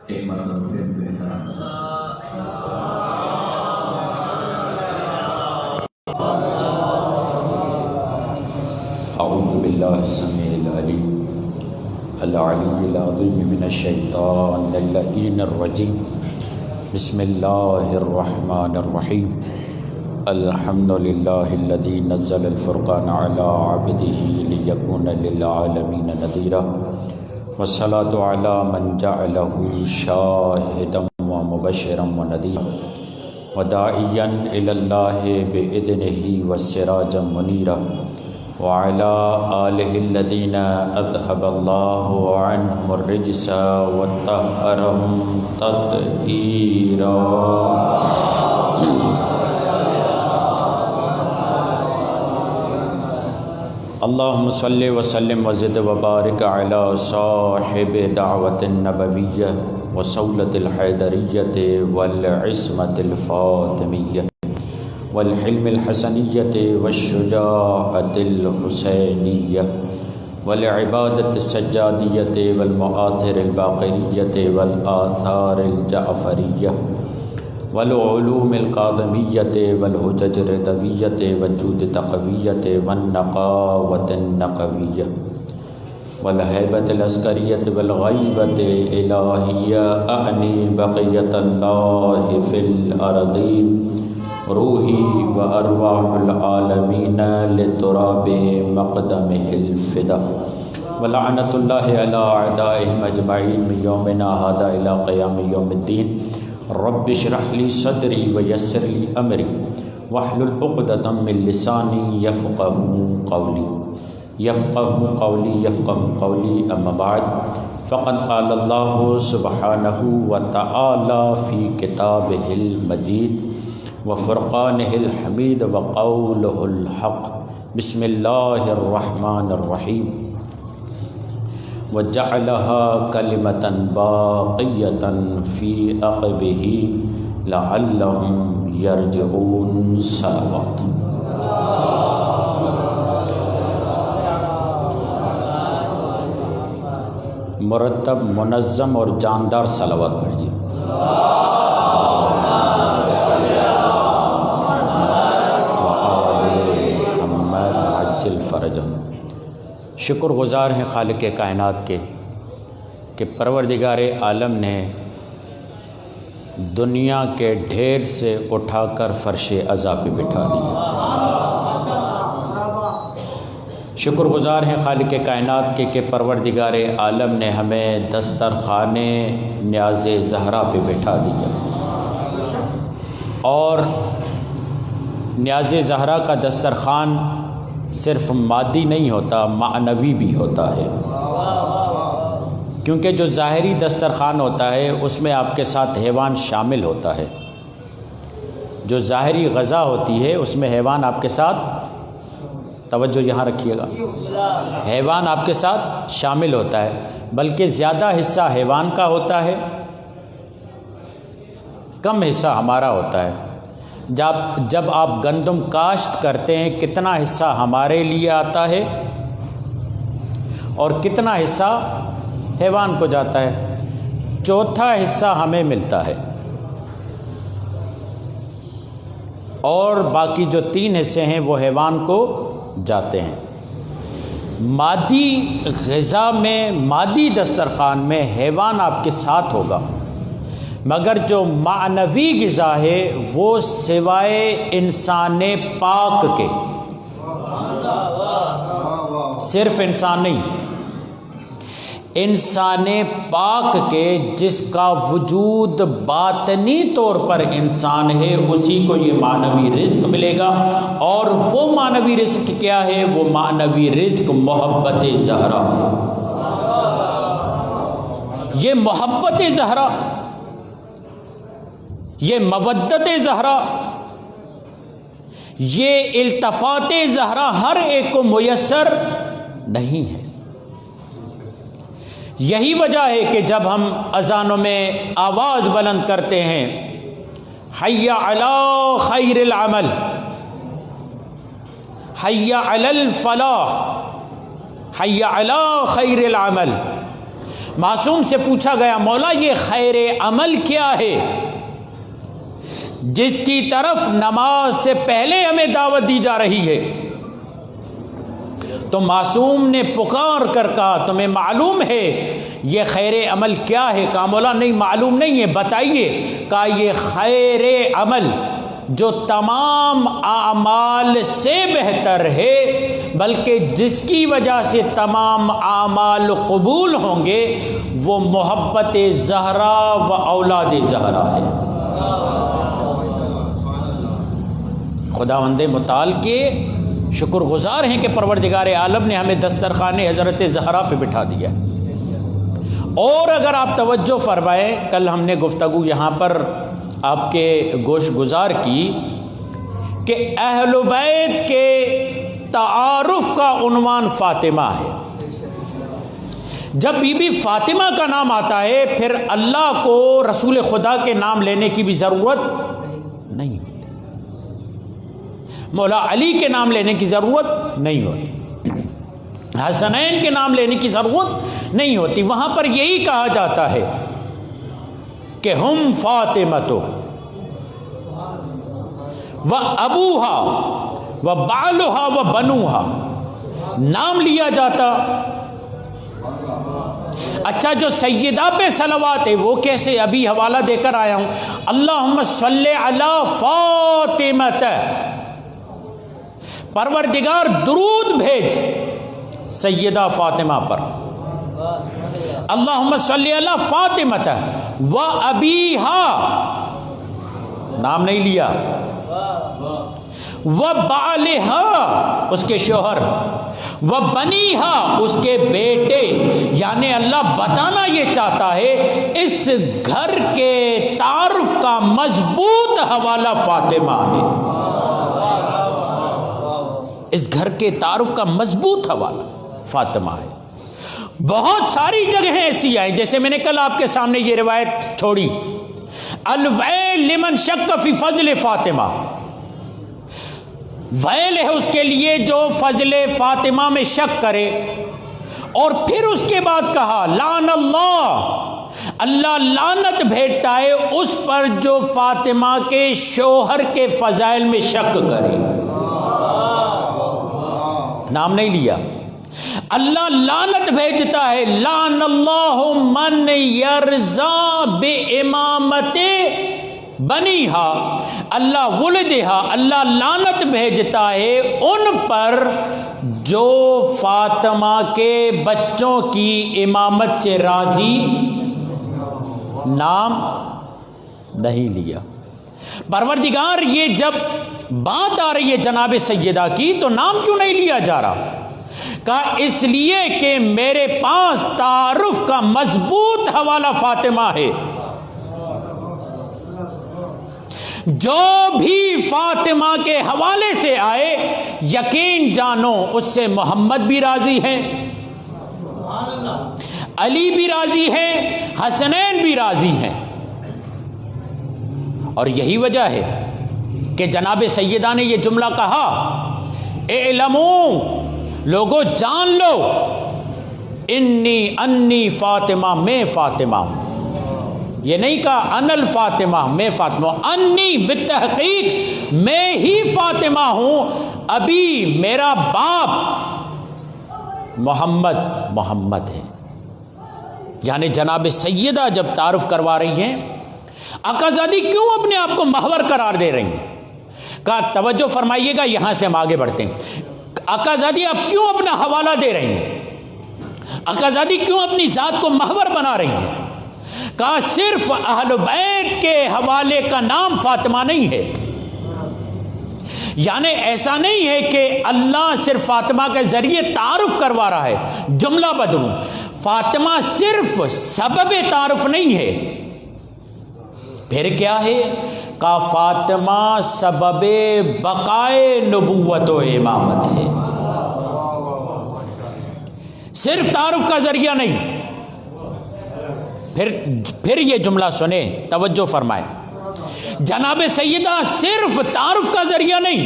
ایک مرتبہ پھر بہتر اعوذ باللہ السمیع العلیم العلی العظیم من الشیطان اللعین الرجیم بسم اللہ الرحمن الرحیم الحمد للہ الذی نزل الفرقان علی عبدہ لیکون للعالمین نذیرا والصلاة علی من جعلہ شاہدا ومبشرا ونذیرا وداعیا الی اللہ بإذنہ وسراجا منیرا وعلى آلہ الذین اذهب اللہ عنہم الرجس وطہرہم تطہیرا۔ اللہم صلی وسلم وزد وبارک علی صاحب دعوت النبویہ وصولۃ الحیدریۃ والعصمۃ الفاطمیہ والحلم الحسنیۃ والشجاعۃ الحسینیہ والعبادۃ السجادیۃ والمآثر الباقریۃ والآثار الجعفریہ والعلوم القاظمیۃ والحجج الرضویۃ والجود التقویۃ والنقاوۃ النقویہ والہیبۃ العسکریۃ والغیبۃ الہیہ اعنی بقیۃ اللہ فی الارضین روحی و ارواح العالمین لتراب مقدمہ الفدا ولعنۃ اللہ علی اعدائہم اجمعین من یومنا ھذا الی قیام یوم الدین۔ رب اشرح لی صدری ویسر لی امری واحلل عقدۃ من لسانی یفقہوا قولی اما بعد فقد قال اللہ سبحانہ وتعالی فی کتابہ المجید وفرقانہ الحمید وقولہ الحق۔ بسم اللہ الرحمن الرحیم وجعلها کلمة باقیة فی عقبہ لعلہم یرجعون۔ صلوات۔ مرتب منظم اور جاندار صلوات پڑھیے۔ فرجم۔ شکر گزار ہیں خالق کائنات کے کہ پروردگار عالم نے دنیا کے ڈھیر سے اٹھا کر فرش عزا پہ بٹھا دیا۔ شکر گزار ہیں خالق کائنات کے کہ پروردگار عالم نے ہمیں دسترخوان نیاز زہرا پہ بٹھا دیا، اور نیاز زہرا کا دسترخوان صرف مادی نہیں ہوتا، معنوی بھی ہوتا ہے، کیونکہ جو ظاہری دسترخوان ہوتا ہے اس میں آپ کے ساتھ حیوان شامل ہوتا ہے۔ جو ظاہری غذا ہوتی ہے اس میں حیوان آپ کے ساتھ، توجہ یہاں رکھیے گا، حیوان آپ کے ساتھ شامل ہوتا ہے، بلکہ زیادہ حصہ حیوان کا ہوتا ہے، کم حصہ ہمارا ہوتا ہے۔ جب آپ گندم کاشت کرتے ہیں کتنا حصہ ہمارے لیے آتا ہے اور کتنا حصہ حیوان کو جاتا ہے؟ چوتھا حصہ ہمیں ملتا ہے، اور باقی جو 3 حصے ہیں وہ حیوان کو جاتے ہیں۔ مادی غذا میں، مادی دسترخوان میں حیوان آپ کے ساتھ ہوگا، مگر جو معنوی غذا ہے وہ سوائے انسان پاک کے، صرف انسان نہیں، انسان پاک کے جس کا وجود باطنی طور پر انسان ہے، اسی کو یہ معنوی رزق ملے گا۔ اور وہ معنوی رزق کیا ہے؟ وہ معنوی رزق محبت زہرا ہے۔ یہ محبت زہرا، یہ مودت زہرا، یہ التفات زہرا ہر ایک کو میسر نہیں ہے۔ یہی وجہ ہے کہ جب ہم اذانوں میں آواز بلند کرتے ہیں، حی علی خیر العمل، حی علی الفلاح، حی علی خیر العمل، معصوم سے پوچھا گیا مولا یہ خیر عمل کیا ہے جس کی طرف نماز سے پہلے ہمیں دعوت دی جا رہی ہے؟ تو معصوم نے پکار کر کہا تمہیں معلوم ہے یہ خیر عمل کیا ہے؟ کہا مولا نہیں معلوم نہیں ہے، بتائیے۔ کہا یہ خیر عمل جو تمام اعمال سے بہتر ہے، بلکہ جس کی وجہ سے تمام اعمال قبول ہوں گے، وہ محبت زہرا و اولاد زہرا ہے۔ خداوند متعال کے شکر گزار ہیں کہ پروردگار عالم نے ہمیں دسترخوان حضرت زہرا پہ بٹھا دیا۔ اور اگر آپ توجہ فرمائیں، کل ہم نے گفتگو یہاں پر آپ کے گوش گزار کی کہ اہل بیت کے تعارف کا عنوان فاطمہ ہے۔ جب بی بی فاطمہ کا نام آتا ہے پھر اللہ کو رسول خدا کے نام لینے کی بھی ضرورت نہیں ہوتی، مولا علی کے نام لینے کی ضرورت نہیں ہوتی، حسنین کے نام لینے کی ضرورت نہیں ہوتی۔ وہاں پر یہی کہا جاتا ہے کہ ہم فاطمہ و ابوہا و بالہا و بنوہا، نام لیا جاتا۔ اچھا جو سیدہ پہ صلوات ہے وہ کیسے؟ ابھی حوالہ دے کر آیا ہوں، اللہم صلی علی فاطمہ، پروردگار درود بھیج سیدہ فاطمہ پر، اللہم صلی علی فاطمہ و ابیہا، نام نہیں لیا، و بالہا اس کے شوہر، و بنیہا اس کے بیٹے، یعنی اللہ بتانا یہ چاہتا ہے اس گھر کے تعارف کا مضبوط حوالہ فاطمہ ہے، اس گھر کے تعارف کا مضبوط حوالہ فاطمہ ہے۔ بہت ساری جگہیں ایسی آئیں، جیسے میں نے کل آپ کے سامنے یہ روایت چھوڑی، الویل لمن شک فی فضل فاطمہ، ویل ہے اس کے لیے جو فضل فاطمہ میں شک کرے۔ اور پھر اس کے بعد کہا لعن اللہ لعنت بھیجتا ہے اس پر جو فاطمہ کے شوہر کے فضائل میں شک کرے، نام نہیں لیا۔ اللہ لعنت بھیجتا ہے، لعن اللہ من یرضا بامامت بنیہا، اللہ ولدہا، اللہ لعنت بھیجتا ہے ان پر جو فاطمہ کے بچوں کی امامت سے راضی، نام نہیں لیا۔ پروردگار یہ جب بات آ رہی ہے جناب سیدہ کی تو نام کیوں نہیں لیا جا رہا؟ کہا اس لیے کہ میرے پاس تعارف کا مضبوط حوالہ فاطمہ ہے، جو بھی فاطمہ کے حوالے سے آئے یقین جانو اس سے محمد بھی راضی ہیں، علی بھی راضی ہیں، حسنین بھی راضی ہیں۔ اور یہی وجہ ہے کہ جناب سیدہ نے یہ جملہ کہا، اعلموا، لوگو جان لو، انی فاطمہ، میں فاطمہ ہوں۔ یہ نہیں کہا ان الفاطمہ، میں فاطمہ، انی بالتحقیق میں ہی فاطمہ ہوں، ابھی میرا باپ محمد ہے۔ یعنی جناب سیدہ جب تعارف کروا رہی ہیں، آقازادی کیوں اپنے آپ کو محور قرار دے رہی ہیں؟ کہا توجہ فرمائیے گا، یہاں سے ہم آگے بڑھتے ہیں۔ آقازادی آپ کیوں اپنا حوالہ دے رہی ہیں؟ آقازادی کیوں اپنی ذات کو محور بنا رہی ہیں؟ کہا صرف اہل بیت کے حوالے کا نام فاطمہ نہیں ہے، یعنی ایسا نہیں ہے کہ اللہ صرف فاطمہ کے ذریعے تعارف کروا رہا ہے۔ جملہ بدلوں، فاطمہ صرف سبب تعارف نہیں ہے، پھر کیا ہے؟ کہا فاطمہ سبب بقائے نبوت و امامت ہے، صرف تعارف کا ذریعہ نہیں۔ پھر یہ جملہ سنیں، توجہ فرمائیں، جناب سیدہ صرف تعارف کا ذریعہ نہیں،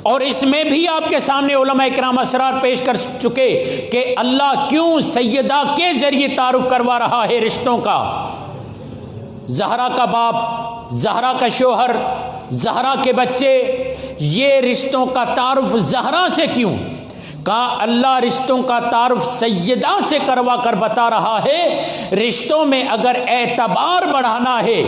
اور اس میں بھی آپ کے سامنے علماء کرام اسرار پیش کر چکے کہ اللہ کیوں سیدہ کے ذریعے تعارف کروا رہا ہے رشتوں کا. زہرا کا باپ، زہرا کا شوہر، زہرا کے بچے، یہ رشتوں کا تعارف زہرا سے کیوں؟ کہا اللہ رشتوں کا تعارف سیدہ سے کروا کر بتا رہا ہے رشتوں میں اگر اعتبار بڑھانا ہے،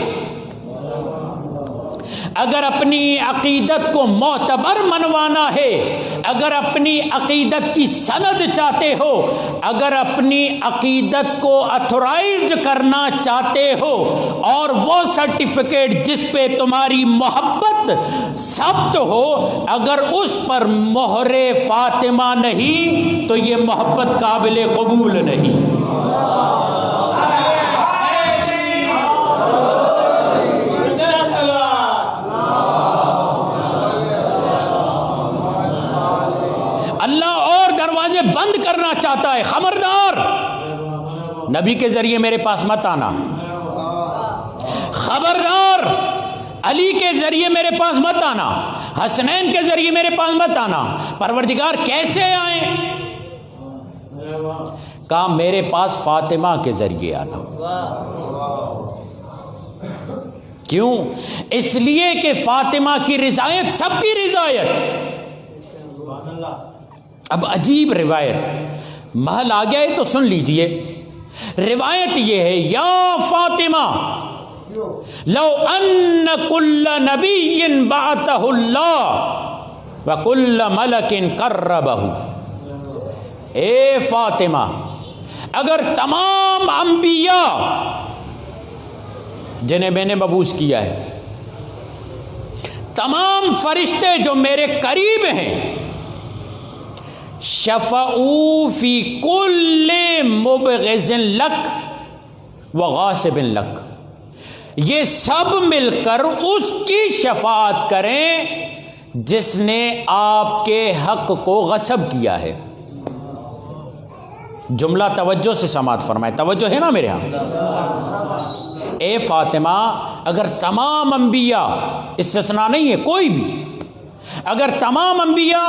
اگر اپنی عقیدت کو معتبر منوانا ہے، اگر اپنی عقیدت کی سند چاہتے ہو، اگر اپنی عقیدت کو اتھورائزڈ کرنا چاہتے ہو، اور وہ سرٹیفکیٹ جس پہ تمہاری محبت ثبت ہو اگر اس پر مہر فاطمہ نہیں تو یہ محبت قابل قبول نہیں. بند کرنا چاہتا ہے، خبردار نبی کے ذریعے میرے پاس مت آنا، خبردار علی کے ذریعے میرے پاس مت آنا، حسنین کے ذریعے میرے پاس مت آنا. پروردگار کیسے آئیں؟ کہا میرے پاس فاطمہ کے ذریعے آنا. کیوں؟ اس لیے کہ فاطمہ کی رضایت سب کی رضایت. اب عجیب روایت محل آ گیا ہے تو سن لیجئے. روایت یہ ہے یا فاطمہ لو ان کل نبی بعثہ اللہ وکل ملک قربہ. اے فاطمہ اگر تمام انبیاء جنہیں میں نے مبعوث کیا ہے، تمام فرشتے جو میرے قریب ہیں، شفعوا فی کل مبغض لک وغاصب لک، یہ سب مل کر اس کی شفاعت کریں جس نے آپ کے حق کو غصب کیا ہے. جملہ توجہ سے سماعت فرمائے، توجہ ہے نا میرے ہاں. اے فاطمہ اگر تمام انبیاء، استثناء نہیں ہے کوئی بھی، اگر تمام انبیاء،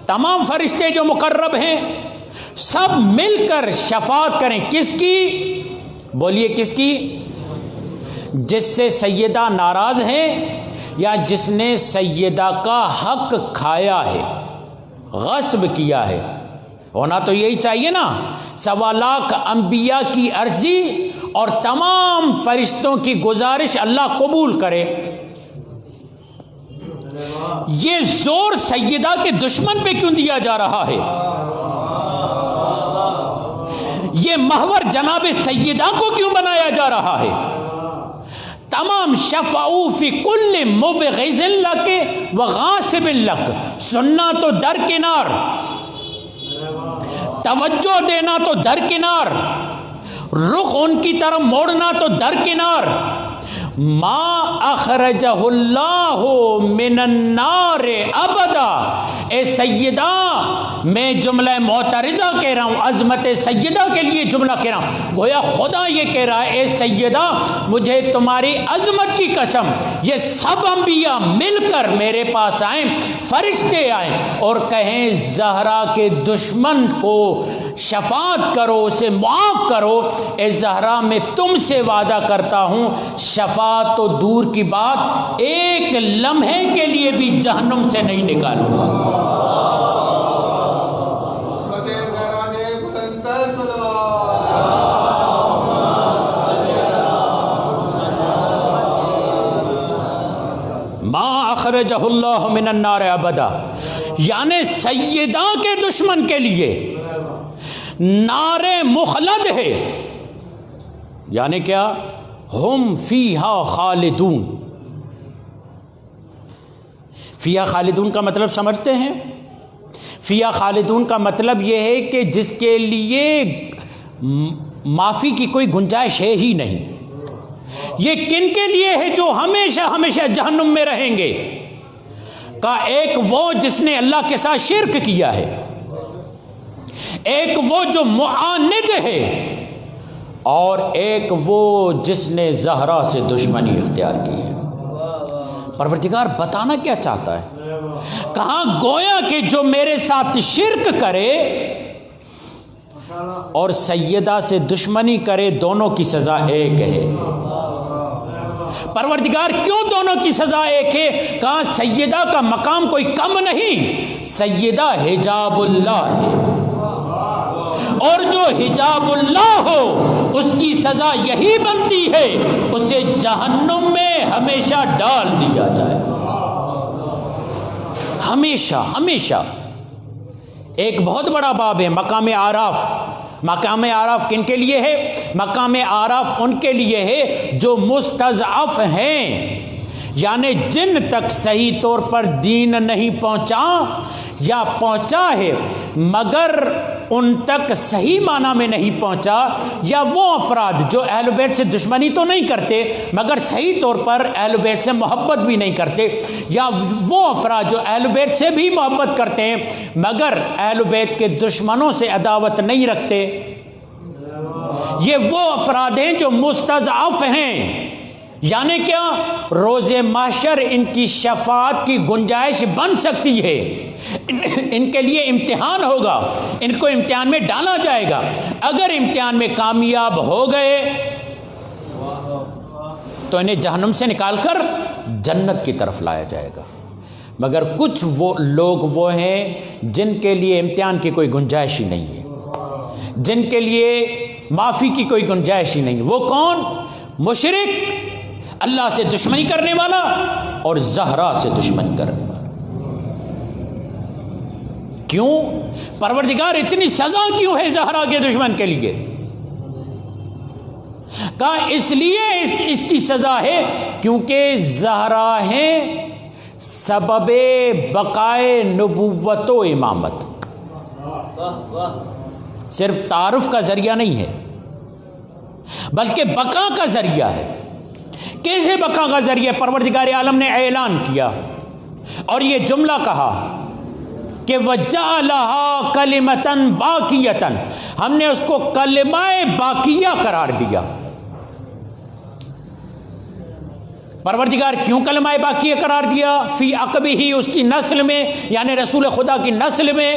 تمام فرشتے جو مقرب ہیں سب مل کر شفاعت کریں، کس کی؟ بولیے کس کی؟ جس سے سیدہ ناراض ہیں یا جس نے سیدہ کا حق کھایا ہے، غصب کیا ہے. ہونا تو یہی چاہیے نا. 1.25 لاکھ انبیاء کی عرضی اور تمام فرشتوں کی گزارش اللہ قبول کرے. یہ زور سیدہ کے دشمن پہ کیوں دیا جا رہا ہے؟ یہ محور جناب سیدہ کو کیوں بنایا جا رہا ہے؟ تمام شفعوا فی کل مبغض لک وغاصب لک، سننا تو درکنار، توجہ دینا تو درکنار، رخ ان کی طرف موڑنا تو درکنار. ما اخرجہ اللہ من النار ابدا. اے سیدہ میں جملہ معترضہ کہہ رہا ہوں، عظمت سیدہ کے لیے جملہ کہہ رہا ہوں. گویا خدا یہ کہہ رہا ہے اے سیدہ مجھے تمہاری عظمت کی قسم، یہ سب انبیاء مل کر میرے پاس آئیں، فرشتے آئیں اور کہیں زہرا کے دشمن کو شفاعت کرو، اسے معاف کرو. اے زہرا میں تم سے وعدہ کرتا ہوں شفاعت تو دور کی بات، ایک لمحے کے لیے بھی جہنم سے نہیں نکالوں گا. ما اخرجہ اللہ من النار ابدا، یعنی سیدہ کے دشمن کے لیے نار مخلد ہے. یعنی کیا؟ ہم فیہا خالدون. فیہا خالدون کا مطلب سمجھتے ہیں؟ فیہا خالدون کا مطلب یہ ہے کہ جس کے لیے معافی کی کوئی گنجائش ہے ہی نہیں. یہ کن کے لیے ہے جو ہمیشہ ہمیشہ جہنم میں رہیں گے؟ کا ایک وہ جس نے اللہ کے ساتھ شرک کیا ہے، ایک وہ جو معاند ہے، اور ایک وہ جس نے زہرا سے دشمنی اختیار کی ہے. پروردگار بتانا کیا چاہتا ہے؟ کہاں گویا کہ جو میرے ساتھ شرک کرے اور سیدہ سے دشمنی کرے دونوں کی سزا ایک ہے۔ پروردگار کیوں دونوں کی سزا ایک ہے؟ کہا سیدہ کا مقام کوئی کم نہیں، سیدہ حجاب اللہ ہے، اور جو حجاب اللہ ہو اس کی سزا یہی بنتی ہے اسے جہنم میں ہمیشہ ڈال دیا جائے، ہمیشہ ہمیشہ۔ ایک بہت بڑا باب ہے مقام اعراف۔ مقام اعراف کن کے لیے ہے؟ مقام اعراف ان کے لیے ہے جو مستضعف ہیں، یعنی جن تک صحیح طور پر دین نہیں پہنچا یا پہنچا ہے مگر ان تک صحیح معنی میں نہیں پہنچا، یا وہ افراد جو اہل بیت سے دشمنی تو نہیں کرتے مگر صحیح طور پر اہل بیت سے محبت بھی نہیں کرتے، یا وہ افراد جو اہل بیت سے بھی محبت کرتے ہیں مگر اہل بیت کے دشمنوں سے عداوت نہیں رکھتے، یہ وہ افراد ہیں جو مستضعف ہیں۔ یعنی کیا؟ روز محشر ان کی شفاعت کی گنجائش بن سکتی ہے، ان کے لیے امتحان ہوگا، ان کو امتحان میں ڈالا جائے گا، اگر امتحان میں کامیاب ہو گئے تو انہیں جہنم سے نکال کر جنت کی طرف لایا جائے گا۔ مگر کچھ وہ لوگ وہ ہیں جن کے لیے امتحان کی کوئی گنجائش ہی نہیں ہے، جن کے لیے معافی کی کوئی گنجائش ہی نہیں۔ وہ کون؟ مشرک، اللہ سے دشمنی کرنے والا اور زہرا سے دشمنی کرنے والا۔ کیوں؟ پروردگار اتنی سزا کیوں ہے زہرا کے دشمن کے لیے؟ کہا اس لیے اس کی سزا ہے کیونکہ زہرا ہیں سبب بقائے نبوت و امامت، صرف تعارف کا ذریعہ نہیں ہے بلکہ بقا کا ذریعہ ہے۔ کیسے بقا کا ذریعہ؟ پروردگار عالم نے اعلان کیا اور یہ جملہ کہا کہ وَجَعَلَهَا كَلِمَةً بَاقِيَةً، ہم نے اس کو کلمہ باقیہ قرار دیا۔ پروردگار کیوں کلمہ باقیہ قرار دیا؟ فی عقبہ، اس کی نسل میں، یعنی رسول خدا کی نسل میں،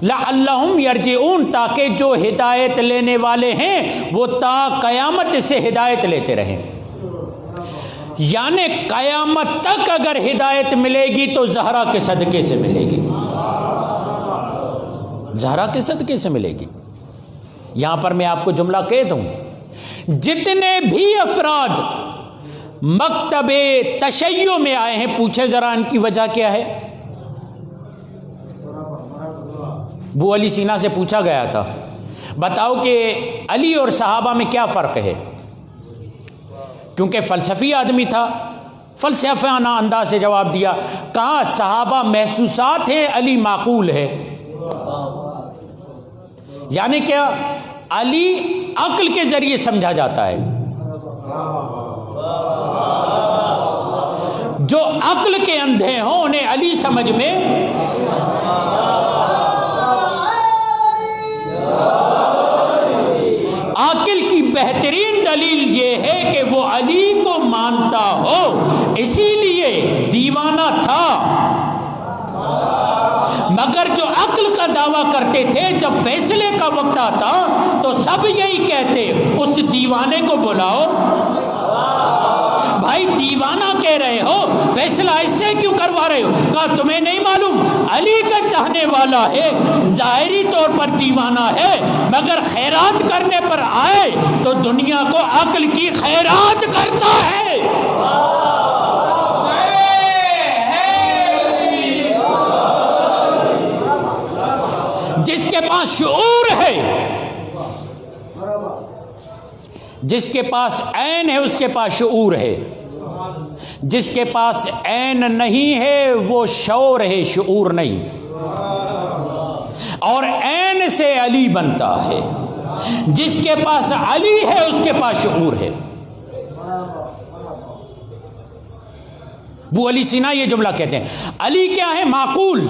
لعلہم یرجعون، تاکہ جو ہدایت لینے والے ہیں وہ تا قیامت سے ہدایت لیتے رہیں، یعنی قیامت تک اگر ہدایت ملے گی تو زہرا کے صدقے سے ملے گی، زہرا کے صدقے سے ملے گی۔ یہاں پر میں آپ کو جملہ کہہ دوں، جتنے بھی افراد مکتب تشیع میں آئے ہیں، پوچھے ذرا ان کی وجہ کیا ہے؟ ابو علی سینا سے پوچھا گیا تھا بتاؤ کہ علی اور صحابہ میں کیا فرق ہے؟ کیونکہ فلسفی آدمی تھا، فلسفیانہ انداز سے جواب دیا، کہا صحابہ محسوسات ہیں، علی معقول ہے۔ یعنی کیا؟ علی عقل کے ذریعے سمجھا جاتا ہے، جو عقل کے اندھے ہوں انہیں علی سمجھ میں، عاقل کی بہترین دلیل یہ ہے کہ وہ علی کو مانتا ہو، اسی لیے دیوانہ تھا، مگر جو عقل کا دعویٰ کرتے تھے جب فیصلے کا وقت آتا تو سب یہی کہتے اس دیوانے کو بلاؤ، بھائی دیوانہ کہہ رہے ہو، فیصلہ اس سے کیوں کروا رہے ہو؟ کہا تمہیں نہیں معلوم علی کا چاہنے والا ہے، ظاہری طور پر دیوانہ ہے، مگر خیرات کرنے پر آئے تو دنیا کو عقل کی خیرات کرتا ہے۔ جس کے پاس شعور ہے، جس کے پاس عین ہے اس کے پاس شعور ہے، جس کے پاس عین نہیں ہے وہ شعور ہے، شعور نہیں، اور عین سے علی بنتا ہے، جس کے پاس علی ہے اس کے پاس شعور ہے۔ ابو علی سینا یہ جملہ کہتے ہیں، علی کیا ہے؟ معقول،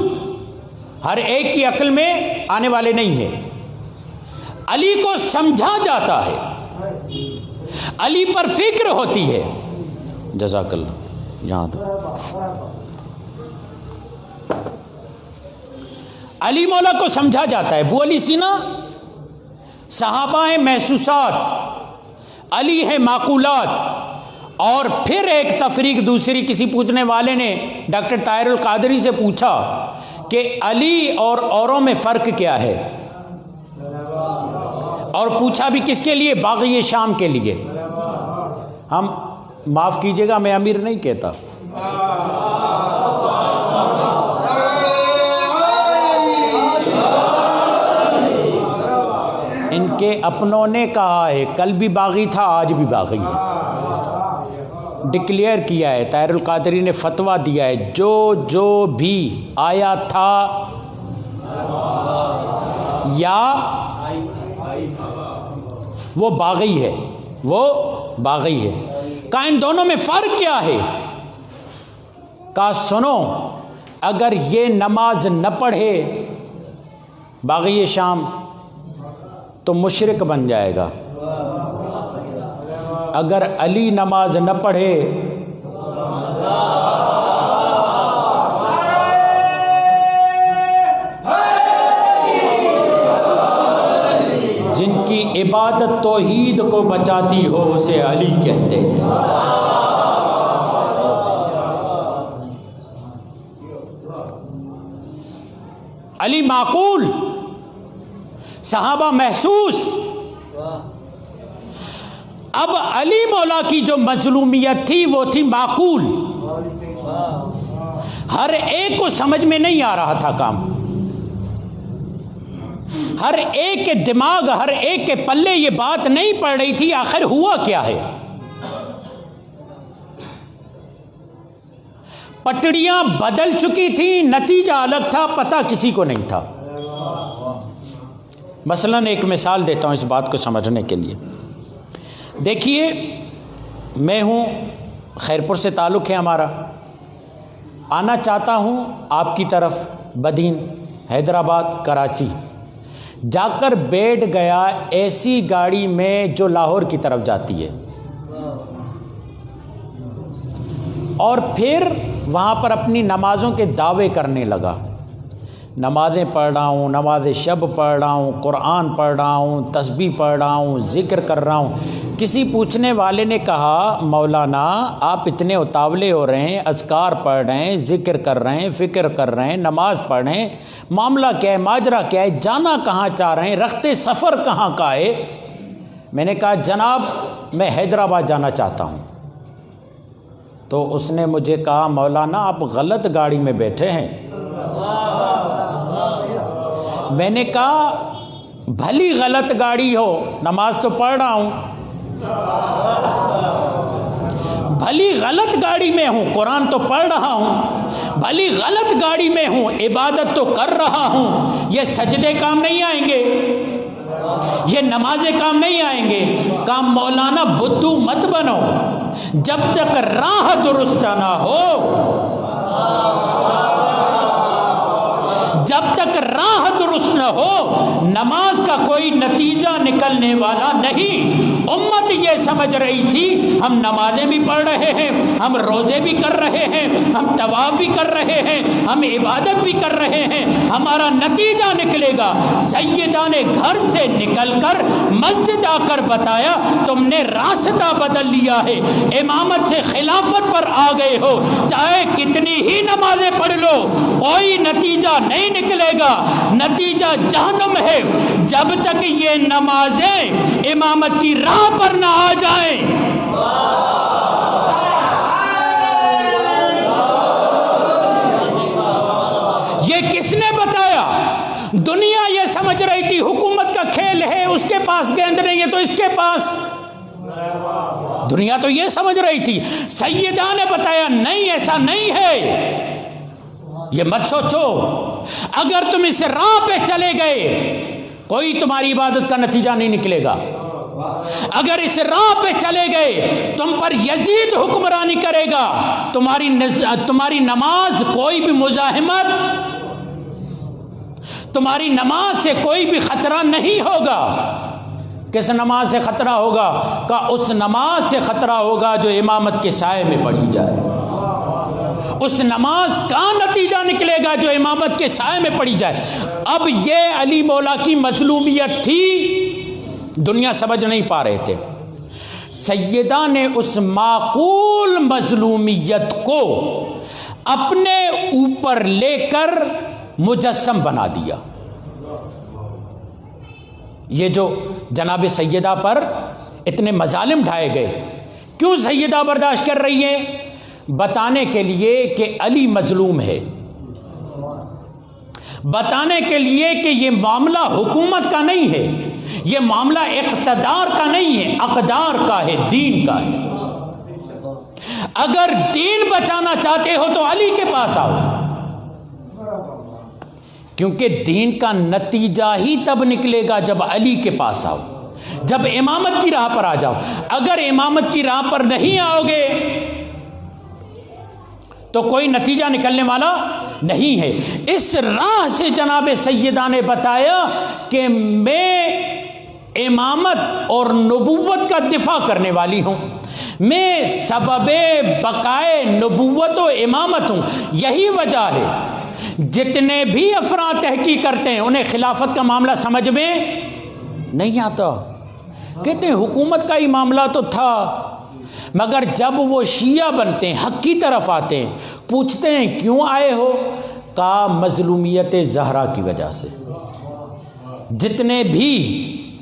ہر ایک کی عقل میں آنے والے نہیں ہیں، علی کو سمجھا جاتا ہے، علی پر فکر ہوتی ہے۔ جزاک اللہ، یہاں علی مولا کو سمجھا جاتا ہے ابو علی سینا، صحابہ ہیں محسوسات، علی ہے معقولات، اور پھر ایک تفریق دوسری کسی پوچھنے والے نے ڈاکٹر طاہر القادری سے پوچھا کہ علی اور اوروں میں فرق کیا ہے، اور پوچھا بھی کس کے لیے؟ باغی شام کے لیے۔ ہم معاف کیجئے گا میں امیر نہیں کہتا، ان کے اپنوں نے کہا ہے کل بھی باغی تھا آج بھی باغی ہے، ڈکلیئر کیا ہے، طاہر القادری نے فتویٰ دیا ہے جو جو بھی آیا تھا یا وہ باغی ہے، وہ باغی ہے۔ کہا ان دونوں میں فرق کیا ہے؟ کہا سنو، اگر یہ نماز نہ پڑھے باغی شام تو مشرک بن جائے گا، اگر علی نماز نہ پڑھے جن کی عبادت توحید کو بچاتی ہو اسے علی کہتے ہیں۔ علی معقول، صحابہ محسوس۔ اب علی مولا کی جو مظلومیت تھی وہ تھی معقول، ہر ایک کو سمجھ میں نہیں آ رہا تھا کام، ہر ایک کے دماغ، ہر ایک کے پلے یہ بات نہیں پڑ رہی تھی آخر ہوا کیا ہے۔ پٹڑیاں بدل چکی تھیں، نتیجہ الگ تھا، پتہ کسی کو نہیں تھا۔ مثلاً ایک مثال دیتا ہوں اس بات کو سمجھنے کے لیے۔ دیکھیے، میں ہوں خیرپور سے تعلق ہے ہمارا، آنا چاہتا ہوں آپ کی طرف بدین، حیدرآباد، کراچی، جا کر بیٹھ گیا ایسی گاڑی میں جو لاہور کی طرف جاتی ہے، اور پھر وہاں پر اپنی نمازوں کے دعوے کرنے لگا، نمازیں پڑھ رہا ہوں، نماز شب پڑھ رہا ہوں، قرآن پڑھ رہا ہوں، تسبیح پڑھ رہا ہوں، ذکر کر رہا ہوں۔ کسی پوچھنے والے نے کہا مولانا آپ اتنے اتاولے ہو رہے ہیں، اذکار پڑھ رہے ہیں، ذکر کر رہے ہیں، فکر کر رہے ہیں، نماز پڑھ رہے ہیں، معاملہ کیا ہے، ماجرا کیا ہے، جانا کہاں چاہ رہے ہیں، رخت سفر کہاں کا ہے؟ میں نے کہا جناب میں حیدرآباد جانا چاہتا ہوں۔ تو اس نے مجھے کہا مولانا آپ غلط گاڑی میں بیٹھے ہیں۔ میں نے کہا بھلی غلط گاڑی ہو، نماز تو پڑھ رہا ہوں، بھلی غلط گاڑی میں ہوں، قرآن تو پڑھ رہا ہوں، بھلی غلط گاڑی میں ہوں، عبادت تو کر رہا ہوں، یہ سجدے کام نہیں آئیں گے، یہ نمازیں کام نہیں آئیں گے۔ کام مولانا بدھو مت بنو، جب تک راہ درست نہ ہو، جب تک راہ درست نہ ہو نماز کا کوئی نتیجہ نکلنے والا نہیں۔ امت یہ سمجھ رہی تھی ہم نمازیں بھی پڑھ رہے ہیں، ہم روزے بھی کر رہے ہیں، ہم طواف بھی کر رہے ہیں، ہم عبادت بھی کر رہے ہیں، ہمارا نتیجہ نکلے گا۔ سیدہ نے گھر سے نکل کر مسجد آ کر بتایا تم نے راستہ بدل لیا ہے، امامت سے خلافت پر آ گئے ہو، چاہے کتنی ہی نمازیں پڑھ لو کوئی نتیجہ نہیں نکلے گا، نتیجہ جہنم ہے، جب تک یہ نمازیں امامت کی راہ پر نہ آ جائیں۔ یہ کس نے بتایا؟ دنیا یہ سمجھ رہی تھی حکومت کا کھیل ہے، اس کے پاس گیند نہیں ہے تو اس کے پاس، دنیا تو یہ سمجھ رہی تھی۔ سیدہ نے بتایا نہیں ایسا نہیں ہے، یہ مت سوچو، اگر تم اس راہ پہ چلے گئے کوئی تمہاری عبادت کا نتیجہ نہیں نکلے گا، اگر اس راہ پہ چلے گئے تم پر یزید حکمرانی کرے گا، تمہاری نماز کوئی بھی مزاحمت، تمہاری نماز سے کوئی بھی خطرہ نہیں ہوگا۔ کس نماز سے خطرہ ہوگا؟ کہ اس نماز سے خطرہ ہوگا جو امامت کے سائے میں پڑھی جائے، اس نماز کا نتیجہ نکلے گا جو امامت کے سائے میں پڑھی جائے۔ اب یہ علی مولا کی مظلومیت تھی، دنیا سمجھ نہیں پا رہے تھے۔ سیدہ نے اس معقول مظلومیت کو اپنے اوپر لے کر مجسم بنا دیا۔ یہ جو جناب سیدہ پر اتنے مظالم ڈھائے گئے، کیوں سیدہ برداشت کر رہی ہیں؟ بتانے کے لیے کہ علی مظلوم ہے، بتانے کے لیے کہ یہ معاملہ حکومت کا نہیں ہے، یہ معاملہ اقتدار کا نہیں ہے، اقدار کا ہے، دین کا ہے۔ اگر دین بچانا چاہتے ہو تو علی کے پاس آؤ، کیونکہ دین کا نتیجہ ہی تب نکلے گا جب علی کے پاس آؤ، جب امامت کی راہ پر آ جاؤ۔ اگر امامت کی راہ پر نہیں آؤ گے تو کوئی نتیجہ نکلنے والا نہیں ہے۔ اس راہ سے جناب سیدہ نے بتایا کہ میں امامت اور نبوت کا دفاع کرنے والی ہوں، میں سبب بقائے نبوت و امامت ہوں۔ یہی وجہ ہے جتنے بھی افراد تحقیق کرتے ہیں انہیں خلافت کا معاملہ سمجھ میں نہیں آتا، کہتے ہیں حکومت کا ہی معاملہ تو تھا، مگر جب وہ شیعہ بنتے ہیں، حق کی طرف آتے ہیں، پوچھتے ہیں کیوں آئے ہو؟ کہا مظلومیت زہرا کی وجہ سے۔ جتنے بھی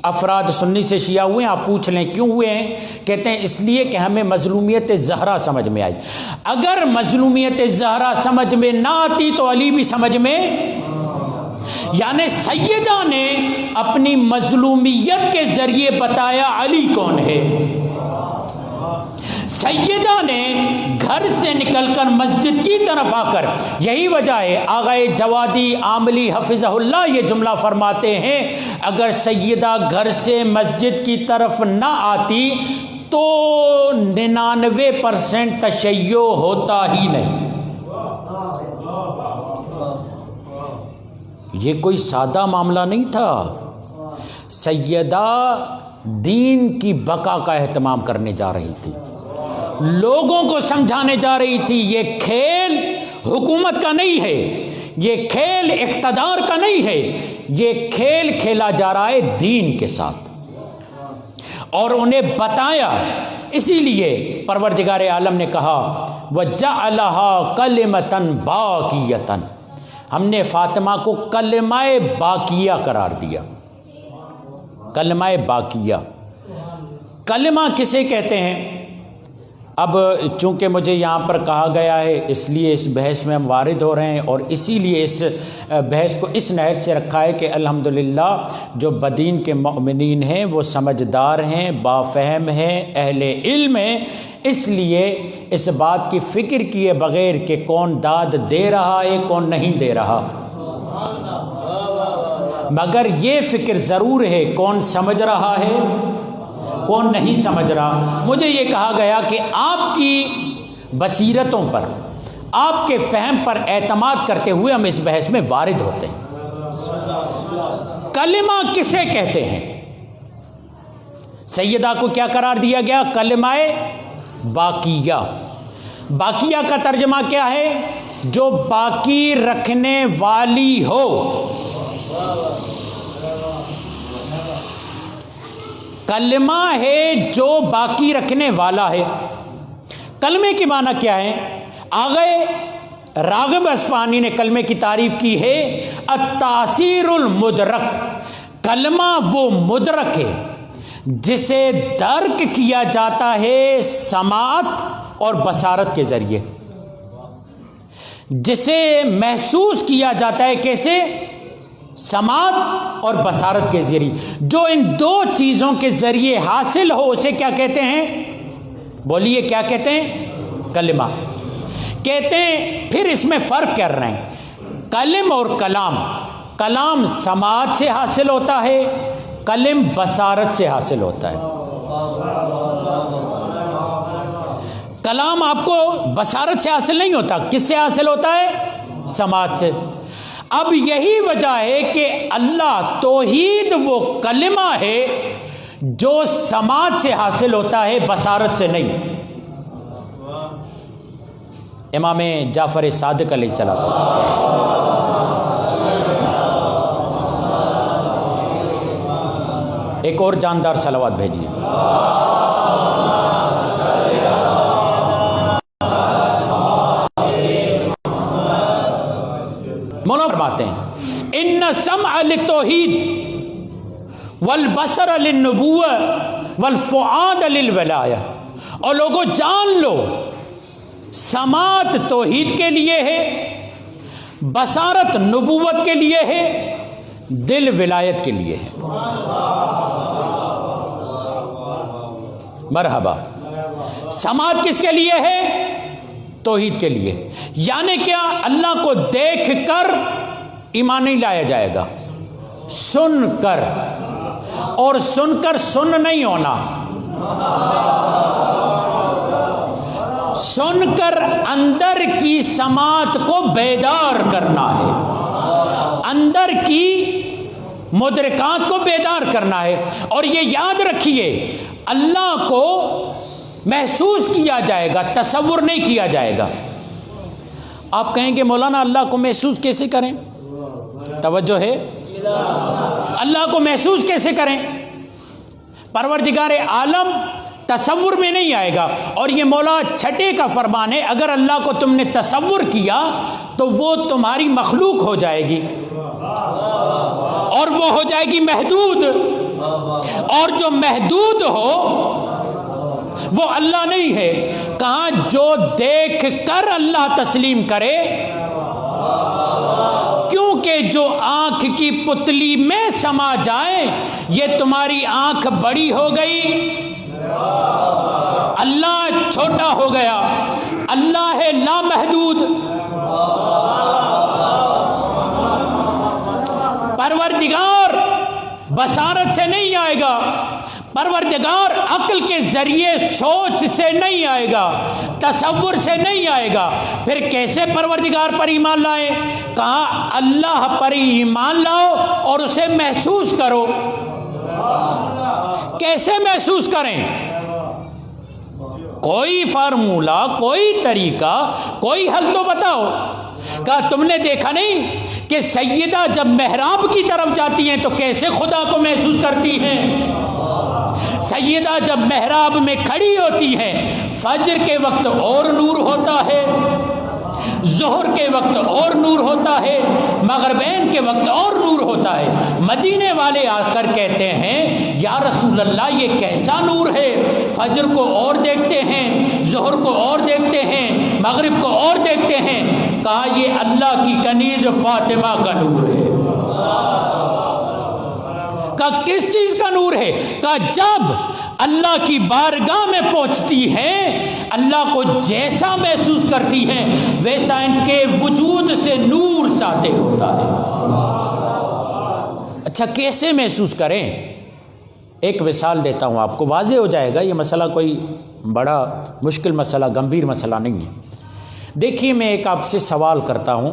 افراد سنی سے شیعہ ہوئے ہیں آپ پوچھ لیں کیوں ہوئے ہیں، کہتے ہیں اس لیے کہ ہمیں مظلومیت زہرا سمجھ میں آئی۔ اگر مظلومیت زہرا سمجھ میں نہ آتی تو علی بھی سمجھ میں، یعنی سیدہ نے اپنی مظلومیت کے ذریعے بتایا علی کون ہے۔ سیدہ نے گھر سے نکل کر مسجد کی طرف آ کر، یہی وجہ ہے آغائے جوادی عاملی حفظہ اللہ یہ جملہ فرماتے ہیں، اگر سیدہ گھر سے مسجد کی طرف نہ آتی تو 99% تشیع ہوتا ہی نہیں۔ یہ کوئی سادہ معاملہ نہیں تھا، سیدہ دین کی بقا کا اہتمام کرنے جا رہی تھی، لوگوں کو سمجھانے جا رہی تھی یہ کھیل حکومت کا نہیں ہے، یہ کھیل اقتدار کا نہیں ہے، یہ کھیل کھیلا جا رہا ہے دین کے ساتھ، اور انہیں بتایا۔ اسی لیے پروردگار عالم نے کہا وَجَعَلَهَا كَلِمَةً بَاقِيَةً، ہم نے فاطمہ کو کلمہ باقیہ قرار دیا۔ کلمہ باقیہ، کلمہ کسے کہتے ہیں؟ اب چونکہ مجھے یہاں پر کہا گیا ہے اس لیے اس بحث میں ہم وارد ہو رہے ہیں، اور اسی لیے اس بحث کو اس نہج سے رکھا ہے کہ الحمدللہ جو بدین کے مؤمنین ہیں وہ سمجھدار ہیں، بافہم ہیں، اہل علم ہیں، اس لیے اس بات کی فکر کیے بغیر کہ کون داد دے رہا ہے کون نہیں دے رہا، مگر یہ فکر ضرور ہے کون سمجھ رہا ہے کون نہیں سمجھ رہا۔ مجھے یہ کہا گیا کہ آپ کی بصیرتوں پر، آپ کے فہم پر اعتماد کرتے ہوئے ہم اس بحث میں وارد ہوتے ہیں۔ کلمہ کسے کہتے ہیں؟ سیدہ کو کیا قرار دیا گیا؟ کلمہ باقیہ۔ باقیہ کا ترجمہ کیا ہے؟ جو باقی رکھنے والی ہو۔ کلمہ ہے جو باقی رکھنے والا ہے۔ کلمے کی معنی کیا ہے؟ آغائے راغب اصفہانی نے کلمے کی تعریف کی ہے التاثیر المدرک، کلمہ وہ مدرک ہے جسے درک کیا جاتا ہے سماعت اور بصارت کے ذریعے، جسے محسوس کیا جاتا ہے کیسے؟ سماعت اور بصارت کے ذریعے۔ جو ان دو چیزوں کے ذریعے حاصل ہو اسے کیا کہتے ہیں؟ بولیے کیا کہتے ہیں؟ کلمہ کہتے ہیں۔ پھر اس میں فرق کر رہے ہیں کلم اور کلام۔ کلام سماعت سے حاصل ہوتا ہے، کلم بصارت سے حاصل ہوتا ہے۔ کلام آپ کو بصارت سے حاصل نہیں ہوتا، کس سے حاصل ہوتا ہے؟ سماعت سے۔ اب یہی وجہ ہے کہ اللہ توحید وہ کلمہ ہے جو سماعت سے حاصل ہوتا ہے، بصارت سے نہیں۔ امام جعفر صادق علیہ السلام. ایک اور جاندار صلوات بھیجیے. مولانا فرماتے ہیں ان السمع للتوحید والبصر للنبوہ والفؤاد للولایہ. اور لوگوں جان لو سماعت توحید کے لیے ہے، بصارت نبوت کے لیے ہے، دل ولایت کے لیے ہے. مرحبا. سماعت کس کے لیے ہے؟ توحید کے لیے. یعنی کیا؟ اللہ کو دیکھ کر ایمان نہیں لایا جائے گا، سن کر. اور سن کر سن نہیں ہونا، سن کر اندر کی سماعت کو بیدار کرنا ہے، اندر کی مدرکات کو بیدار کرنا ہے. اور یہ یاد رکھیے اللہ کو محسوس کیا جائے گا، تصور نہیں کیا جائے گا. آپ کہیں گے مولانا اللہ کو محسوس کیسے کریں؟ توجہ ہے. اللہ کو محسوس کیسے کریں؟ پروردگار عالم تصور میں نہیں آئے گا. اور یہ مولا چھٹے کا فرمان ہے، اگر اللہ کو تم نے تصور کیا تو وہ تمہاری مخلوق ہو جائے گی، اور وہ ہو جائے گی محدود. اور جو محدود ہو وہ اللہ نہیں ہے. کہاں جو دیکھ کر اللہ تسلیم کرے، کیونکہ جو آنکھ کی پتلی میں سما جائے یہ تمہاری آنکھ بڑی ہو گئی، اللہ چھوٹا ہو گیا. اللہ ہے لامحدود. پروردگار بصارت سے نہیں آئے گا، پروردگار عقل کے ذریعے سوچ سے نہیں آئے گا، تصور سے نہیں آئے گا. پھر کیسے پروردگار پر ایمان لائیں؟ کہا اللہ پر ایمان لاؤ اور اسے محسوس کرو. کیسے محسوس کریں؟ کوئی فارمولہ، کوئی طریقہ، کوئی حل تو بتاؤ. کہا تم نے دیکھا نہیں کہ سیدہ جب محراب کی طرف جاتی ہیں تو کیسے خدا کو محسوس کرتی ہیں؟ سیدہ جب محراب میں کھڑی ہوتی ہیں فجر کے وقت اور نور ہوتا ہے، ظہر کے وقت اور نور ہوتا ہے، مغربین کے وقت اور نور ہوتا ہے. مدینے والے آ کر کہتے ہیں یا رسول اللہ یہ کیسا نور ہے؟ فجر کو اور دیکھتے ہیں، ظہر کو اور دیکھتے ہیں، مغرب کو اور دیکھتے ہیں. کہا یہ اللہ کی کنیز فاطمہ کا نور ہے. کہا کس چیز کا نور ہے؟ کہا جب اللہ کی بارگاہ میں پہنچتی ہیں اللہ کو جیسا محسوس کرتی ہیں ویسا ان کے وجود سے نور ساطع ہوتا ہے. اچھا کیسے محسوس کریں؟ ایک مثال دیتا ہوں آپ کو، واضح ہو جائے گا. یہ مسئلہ کوئی بڑا مشکل مسئلہ، گمبھیر مسئلہ نہیں ہے. دیکھیے میں ایک آپ سے سوال کرتا ہوں.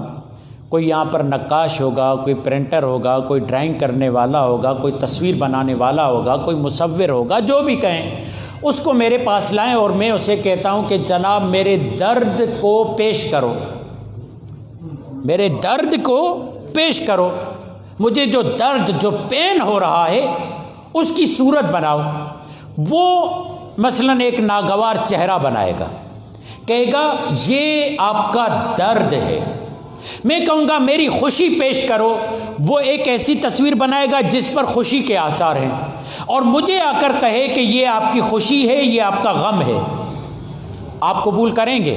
کوئی یہاں پر نقاش ہوگا، کوئی پرنٹر ہوگا، کوئی ڈرائنگ کرنے والا ہوگا، کوئی تصویر بنانے والا ہوگا، کوئی مصور ہوگا، جو بھی کہیں اس کو میرے پاس لائیں اور میں اسے کہتا ہوں کہ جناب میرے درد کو پیش کرو، میرے درد کو پیش کرو، مجھے جو درد، جو پین ہو رہا ہے اس کی صورت بناؤ. وہ مثلاً ایک ناگوار چہرہ بنائے گا، کہے گا یہ آپ کا درد ہے. میں کہوں گا میری خوشی پیش کرو، وہ ایک ایسی تصویر بنائے گا جس پر خوشی کے آثار ہیں، اور مجھے آ کر کہے کہ یہ آپ کی خوشی ہے، یہ آپ کا غم ہے. آپ قبول کریں گے؟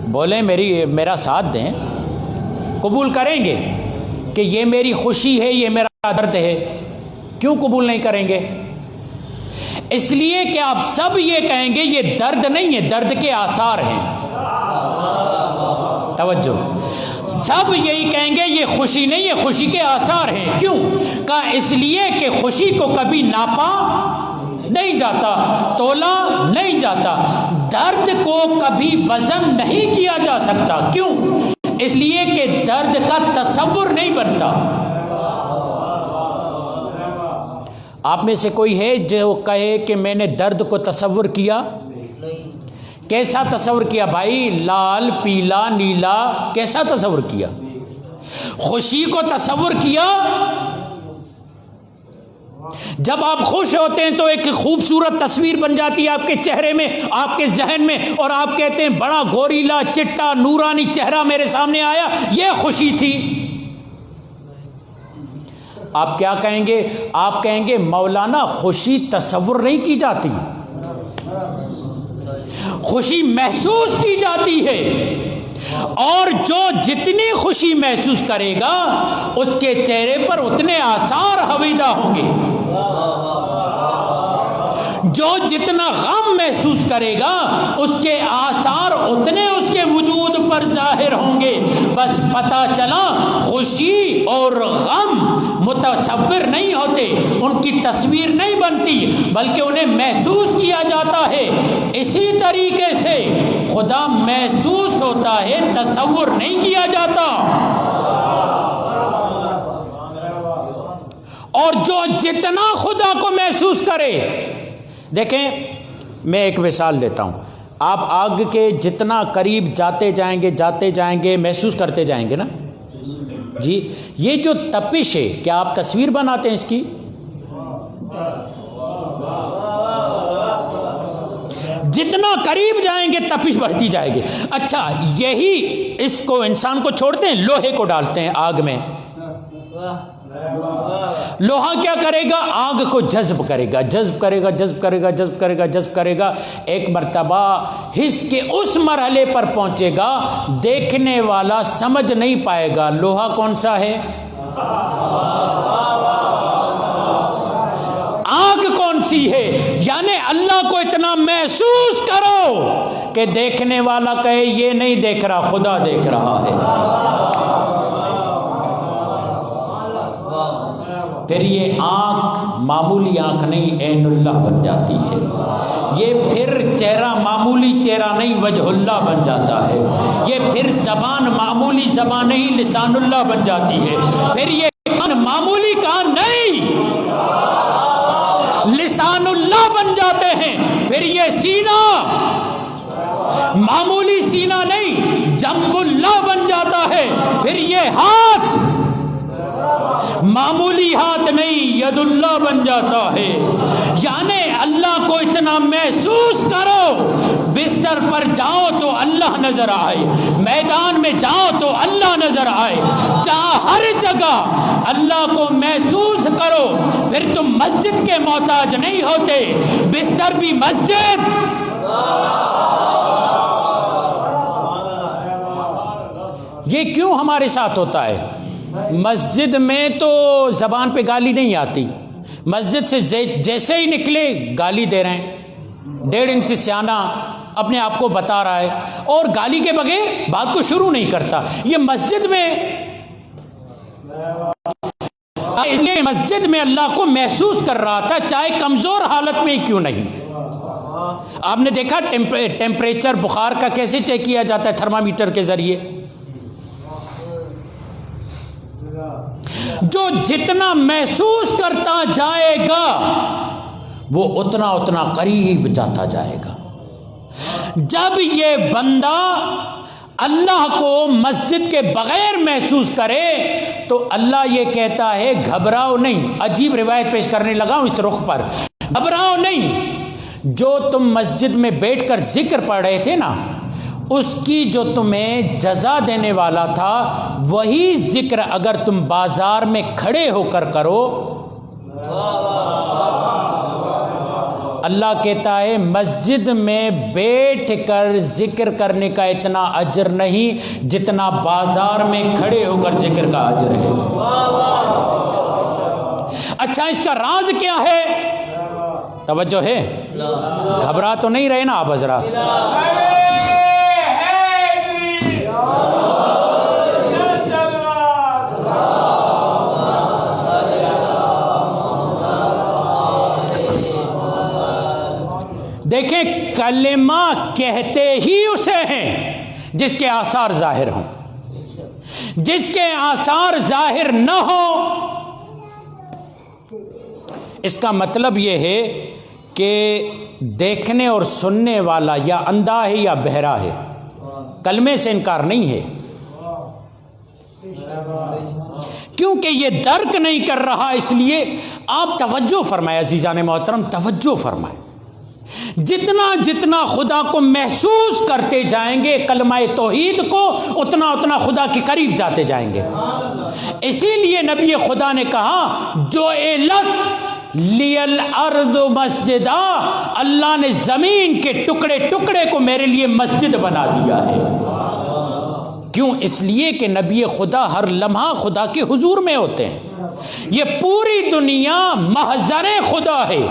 بولیں میرا ساتھ دیں. قبول کریں گے کہ یہ میری خوشی ہے، یہ میرا درد ہے؟ کیوں قبول نہیں کریں گے؟ اس لیے کہ آپ سب یہ کہیں گے یہ درد نہیں ہے، درد کے آثار ہیں. توجہ، سب یہی کہیں گے یہ خوشی نہیں ہے، خوشی کے آثار ہیں. کیوں؟ کہا اس لیے کہ خوشی کو کبھی ناپا نہیں جاتا، تولا نہیں جاتا. درد کو کبھی وزن نہیں کیا جا سکتا. کیوں؟ اس لیے کہ درد کا تصور نہیں بنتا. آپ میں سے کوئی ہے جو کہے کہ میں نے درد کو تصور کیا؟ کیسا تصور کیا بھائی؟ لال پیلا نیلا کیسا تصور کیا؟ خوشی کو تصور کیا؟ جب آپ خوش ہوتے ہیں تو ایک خوبصورت تصویر بن جاتی ہے آپ کے چہرے میں، آپ کے ذہن میں، اور آپ کہتے ہیں بڑا گوریلا چٹا نورانی چہرہ میرے سامنے آیا، یہ خوشی تھی۔ آپ کیا کہیں گے؟ آپ کہیں گے مولانا خوشی تصور نہیں کی جاتی، خوشی محسوس کی جاتی ہے، اور جو جتنی خوشی محسوس کرے گا اس کے چہرے پر اتنے آثار حویدہ ہوں گے، جو جتنا غم محسوس کرے گا اس کے آثار اتنے اس کے وجود پر ظاہر ہوں گے۔ بس پتہ چلا خوشی اور غم متصور نہیں ہوتے، ان کی تصویر نہیں بنتی بلکہ انہیں محسوس کیا جاتا ہے۔ اسی طریقے سے خدا محسوس ہوتا ہے، تصور نہیں کیا جاتا۔ اور جو جتنا خدا کو محسوس کرے، دیکھیں میں ایک مثال دیتا ہوں، آپ آگ کے جتنا قریب جاتے جائیں گے محسوس کرتے جائیں گے نا جی۔ یہ جو تپش ہے کیا آپ تصویر بناتے ہیں اس کی؟ جتنا قریب جائیں گے تپش بڑھتی جائے گی۔ اچھا یہی اس کو انسان کو چھوڑتے ہیں، لوہے کو ڈالتے ہیں آگ میں، لوہا کیا کرے گا؟ آگ کو جذب کرے گا۔ ایک مرتبہ حس کے اس مرحلے پر پہنچے گا دیکھنے والا سمجھ نہیں پائے گا لوہا کون سا ہے، آگ کون سی ہے۔ یعنی اللہ کو اتنا محسوس کرو کہ دیکھنے والا کہے یہ نہیں دیکھ رہا، خدا دیکھ رہا ہے۔ پھر یہ آنکھ معمولی آنکھ نہیں، عین اللہ بن جاتی ہے۔ یہ پھر چہرہ معمولی چہرہ نہیں، وجہ اللہ بن جاتا ہے۔ یہ پھر زبان معمولی زبان نہیں، لسان اللہ بن جاتی ہے۔ پھر یہ کان معمولی کان نہیں، لسان اللہ بن جاتے ہیں۔ پھر یہ سینہ معمولی سینہ نہیں، جنب اللہ بن جاتا ہے۔ پھر یہ ہاتھ معمولی ہاتھ نہیں، ید اللہ بن جاتا ہے۔ یعنی اللہ کو اتنا محسوس کرو، بستر پر جاؤ تو اللہ نظر آئے، میدان میں جاؤ تو اللہ نظر آئے، جہاں ہر جگہ اللہ کو محسوس کرو، پھر تم مسجد کے محتاج نہیں ہوتے، بستر بھی مسجد۔ یہ کیوں ہمارے ساتھ ہوتا ہے؟ مسجد میں تو زبان پہ گالی نہیں آتی، مسجد سے جیسے ہی نکلے گالی دے رہے ہیں، 1.5 انچ سیانہ اپنے آپ کو بتا رہا ہے اور گالی کے بغیر بات کو شروع نہیں کرتا۔ یہ مسجد میں، اس لیے مسجد میں اللہ کو محسوس کر رہا تھا، چاہے کمزور حالت میں کیوں نہیں۔ آپ نے دیکھا ٹیمپریچر بخار کا کیسے چیک کیا جاتا ہے؟ تھرمامیٹر کے ذریعے۔ جو جتنا محسوس کرتا جائے گا وہ اتنا قریب جاتا جائے گا۔ جب یہ بندہ اللہ کو مسجد کے بغیر محسوس کرے تو اللہ یہ کہتا ہے گھبراؤ نہیں۔ عجیب روایت پیش کرنے لگا ہوں اس رخ پر، گھبراؤ نہیں، جو تم مسجد میں بیٹھ کر ذکر پڑھ رہے تھے نا، اس کی جو تمہیں جزا دینے والا تھا وہی ذکر اگر تم بازار میں کھڑے ہو کر کرو، اللہ کہتا ہے مسجد میں بیٹھ کر ذکر کرنے کا اتنا اجر نہیں جتنا بازار میں کھڑے ہو کر ذکر کا اجر ہے۔ اچھا اس کا راز کیا ہے؟ توجہ ہے، گھبرا تو نہیں رہے نا آپ حضرات؟ دیکھیں کلمہ کہتے ہی اسے ہیں جس کے آثار ظاہر ہوں، جس کے آثار ظاہر نہ ہو، اس کا مطلب یہ ہے کہ دیکھنے اور سننے والا یا اندھا ہے یا بہرا ہے، کلمے سے انکار نہیں ہے، کیونکہ یہ درک نہیں کر رہا۔ اس لیے آپ توجہ فرمائیں عزیزان محترم، توجہ فرمائیں، جتنا جتنا خدا کو محسوس کرتے جائیں گے کلمہ توحید کو، اتنا اتنا خدا کے قریب جاتے جائیں گے۔ اسی لیے نبی خدا نے کہا جو اعلت لی الارض مسجدا، اللہ نے زمین کے ٹکڑے ٹکڑے کو میرے لیے مسجد بنا دیا ہے۔ کیوں؟ اس لیے کہ نبی خدا ہر لمحہ خدا کے حضور میں ہوتے ہیں۔ یہ پوری دنیا محضر خدا ہے،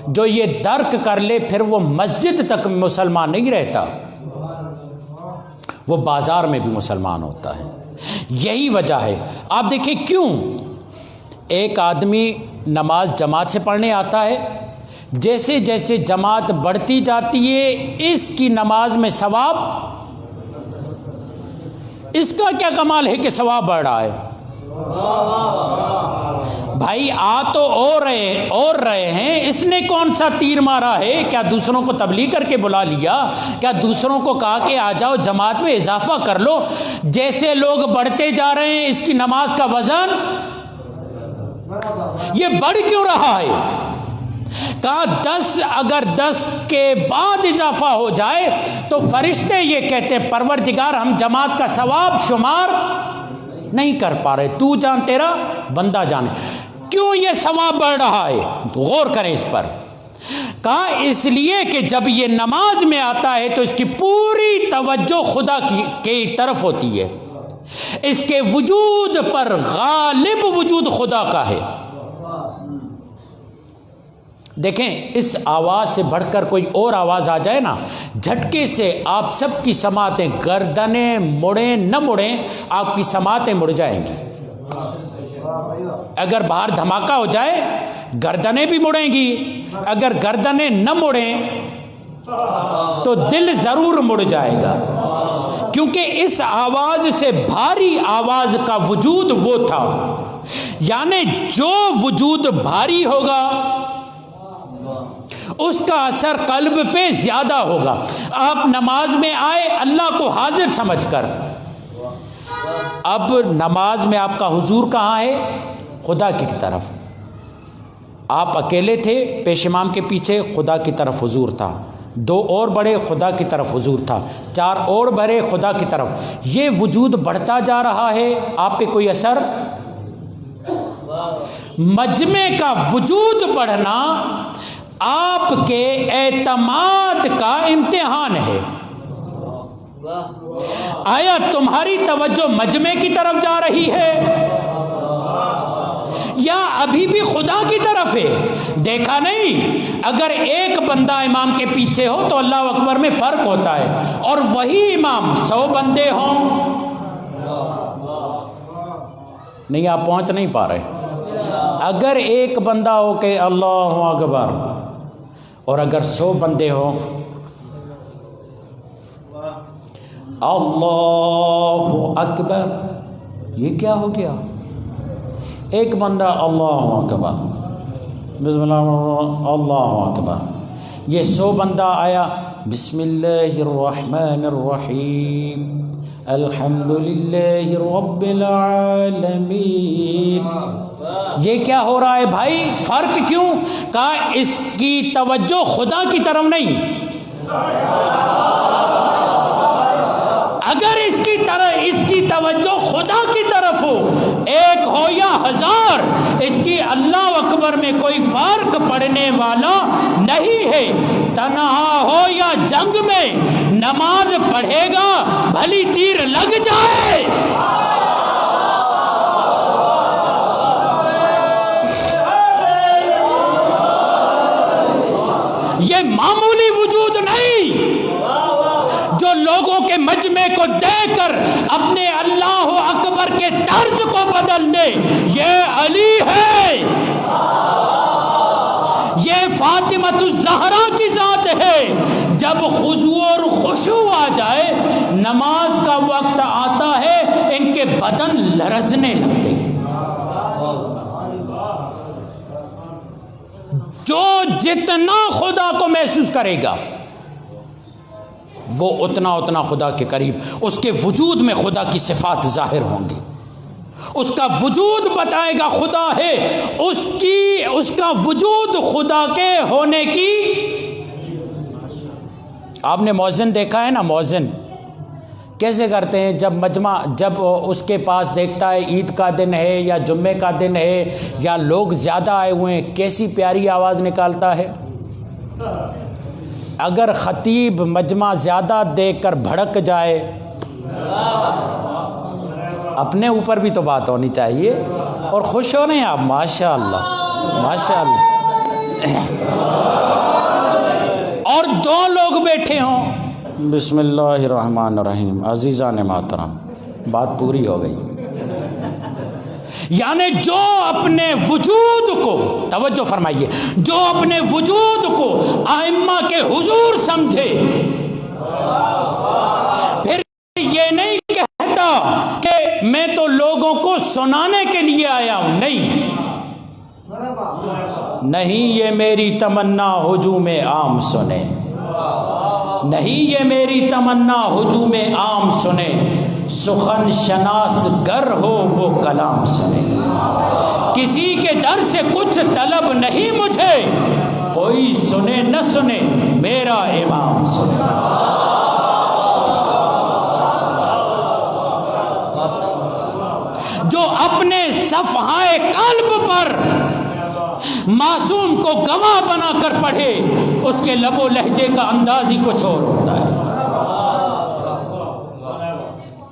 جو یہ درک کر لے پھر وہ مسجد تک مسلمان نہیں رہتا، وہ بازار میں بھی مسلمان ہوتا ہے۔ یہی وجہ ہے، آپ دیکھیں کیوں ایک آدمی نماز جماعت سے پڑھنے آتا ہے، جیسے جیسے جماعت بڑھتی جاتی ہے اس کی نماز میں ثواب، اس کا کیا کمال ہے کہ ثواب بڑھ رہا ہے؟ بھائی آ تو اور رہے ہیں، اس نے کون سا تیر مارا ہے؟ کیا دوسروں کو تبلیغ کر کے بلا لیا؟ کیا دوسروں کو کہا کہ آ جاؤ جماعت میں اضافہ کر لو؟ جیسے لوگ بڑھتے جا رہے ہیں اس کی نماز کا وزن یہ بڑھ کیوں رہا ہے؟ کہا 10 اگر 10 کے بعد اضافہ ہو جائے تو فرشتے یہ کہتے ہیں پروردگار ہم جماعت کا ثواب شمار نہیں کر پا رہے، تو جان تیرا بندہ جانے۔ کیوں یہ ثواب بڑھ رہا ہے؟ غور کریں اس پر۔ کہا اس لیے کہ جب یہ نماز میں آتا ہے تو اس کی پوری توجہ خدا کی طرف ہوتی ہے، اس کے وجود پر غالب وجود خدا کا ہے۔ دیکھیں اس آواز سے بڑھ کر کوئی اور آواز آ جائے نا، جھٹکے سے آپ سب کی سماعتیں، گردنیں مڑیں نہ مڑیں، آپ کی سماعتیں مڑ جائیں گی۔ اگر باہر دھماکہ ہو جائے گردنیں بھی مڑیں گی، اگر گردنیں نہ مڑیں تو دل ضرور مڑ جائے گا، کیونکہ اس آواز سے بھاری آواز کا وجود وہ تھا، یعنی جو وجود بھاری ہوگا اس کا اثر قلب پہ زیادہ ہوگا۔ آپ نماز میں آئے اللہ کو حاضر سمجھ کر، اب نماز میں آپ کا حضور کہاں ہے؟ خدا کی طرف۔ آپ اکیلے تھے پیش امام کے پیچھے، خدا کی طرف حضور تھا، 2 اور بڑے خدا کی طرف حضور تھا، 4 اور بڑے خدا کی طرف۔ یہ وجود بڑھتا جا رہا ہے، آپ پہ کوئی اثر؟ مجمع کا وجود بڑھنا آپ کے اعتماد کا امتحان ہے۔ آیا تمہاری توجہ مجمع کی طرف جا رہی ہے یا ابھی بھی خدا کی طرف ہے؟ دیکھا نہیں، اگر ایک بندہ امام کے پیچھے ہو تو اللہ اکبر میں فرق ہوتا ہے، اور وہی امام 100 بندے ہوں، نہیں آپ پہنچ نہیں پا رہے۔ اگر ایک بندہ ہو کہ اللہ اکبر، اور اگر 100 بندے ہوں اللہ اکبر، یہ کیا ہو گیا؟ ایک بندہ اللہ اکبر، بسم اللہ اللہ اکبر، یہ 100 بندہ آیا بسم اللہ الرحمن الرحیم الحمد للہ رب العالمین، یہ کیا ہو رہا ہے بھائی؟ فرق کیوں؟ کہا اس کی توجہ خدا کی طرف نہیں۔ اگر اس کی توجہ خدا کی طرف ہو، 1 ہو یا 1000، اس کی اللہ اکبر میں کوئی فرق پڑنے والا نہیں ہے۔ تنہا ہو یا جنگ میں نماز پڑھے گا، بھلی تیر لگ جائے۔ یہ معمولی وجود نہیں جو لوگوں کے مجمع کو دیکھ کر اپنے اللہ اکبر کے طرز کو بدل دے۔ یہ علی ہے، یہ فاطمۃ الزہرا کی ذات ہے۔ جب خضوع اور خشوع آ جائے، نماز کا وقت آتا ہے، ان کے بدن لرزنے لگتے ہیں۔ جو جتنا خدا کو محسوس کرے گا وہ اتنا خدا کے قریب، اس کے وجود میں خدا کی صفات ظاہر ہوں گی، اس کا وجود بتائے گا خدا ہے، اس کا وجود خدا کے ہونے کی۔ آپ نے مؤذن دیکھا ہے نا، مؤذن کیسے کرتے ہیں؟ جب اس کے پاس دیکھتا ہے عید کا دن ہے یا جمعے کا دن ہے یا لوگ زیادہ آئے ہوئے ہیں، کیسی پیاری آواز نکالتا ہے۔ اگر خطیب مجمع زیادہ دیکھ کر بھڑک جائے، اپنے اوپر بھی تو بات ہونی چاہیے، اور خوش ہو رہے ہیں آپ، ماشاء اللہ ماشاء اللہ، اور دو لوگ بیٹھے ہوں، بسم اللہ الرحمن الرحیم، عزیزان محترم، بات پوری ہو گئی۔ یعنی جو اپنے وجود کو، توجہ فرمائیے، جو اپنے وجود کو ائمہ کے حضور سمجھے، پھر یہ نہیں کہتا کہ میں تو لوگوں کو سنانے کے لیے آیا ہوں، نہیں، یہ میری تمنا ہجوم عام سنے، نہیں یہ میری تمنا ہجوم عام سنے، سخن شناس گر ہو وہ کلام سنے، کسی کے در سے کچھ طلب نہیں مجھے، کوئی سنے نہ سنے میرا امام سنے۔ جو اپنے صفحۂ قلب پر معصوم کو گواہ بنا کر پڑھے، اس کے لب و لہجے کا انداز ہی کچھ اور ہوتا ہے۔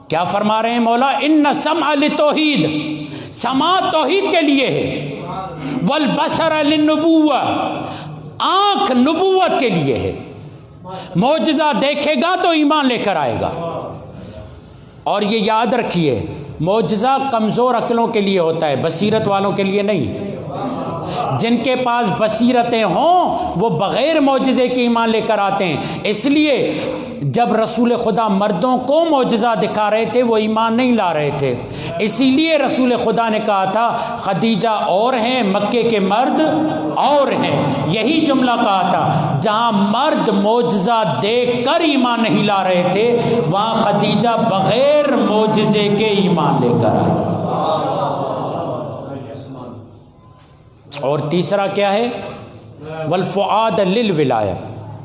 کیا فرما رہے ہیں مولا؟ ان سمع للتوحید، سماع توحید کے لیے ہے، والبصر للنبوہ، آنکھ نبوت کے لیے ہے، معجزہ دیکھے گا تو ایمان لے کر آئے گا۔ اور یہ یاد رکھیے، معجزہ کمزور عقلوں کے لیے ہوتا ہے، بصیرت والوں کے لیے نہیں۔ جن کے پاس بصیرتیں ہوں وہ بغیر معجزے کے ایمان لے کر آتے ہیں۔ اس لیے جب رسول خدا مردوں کو معجزہ دکھا رہے تھے وہ ایمان نہیں لا رہے تھے، اسی لیے رسول خدا نے کہا تھا خدیجہ اور ہیں، مکے کے مرد اور ہیں، یہی جملہ کہا تھا۔ جہاں مرد معجزہ دیکھ کر ایمان نہیں لا رہے تھے، وہاں خدیجہ بغیر معجزے کے ایمان لے کر آئے۔ اور تیسرا کیا ہے؟ والفؤاد للولایہ،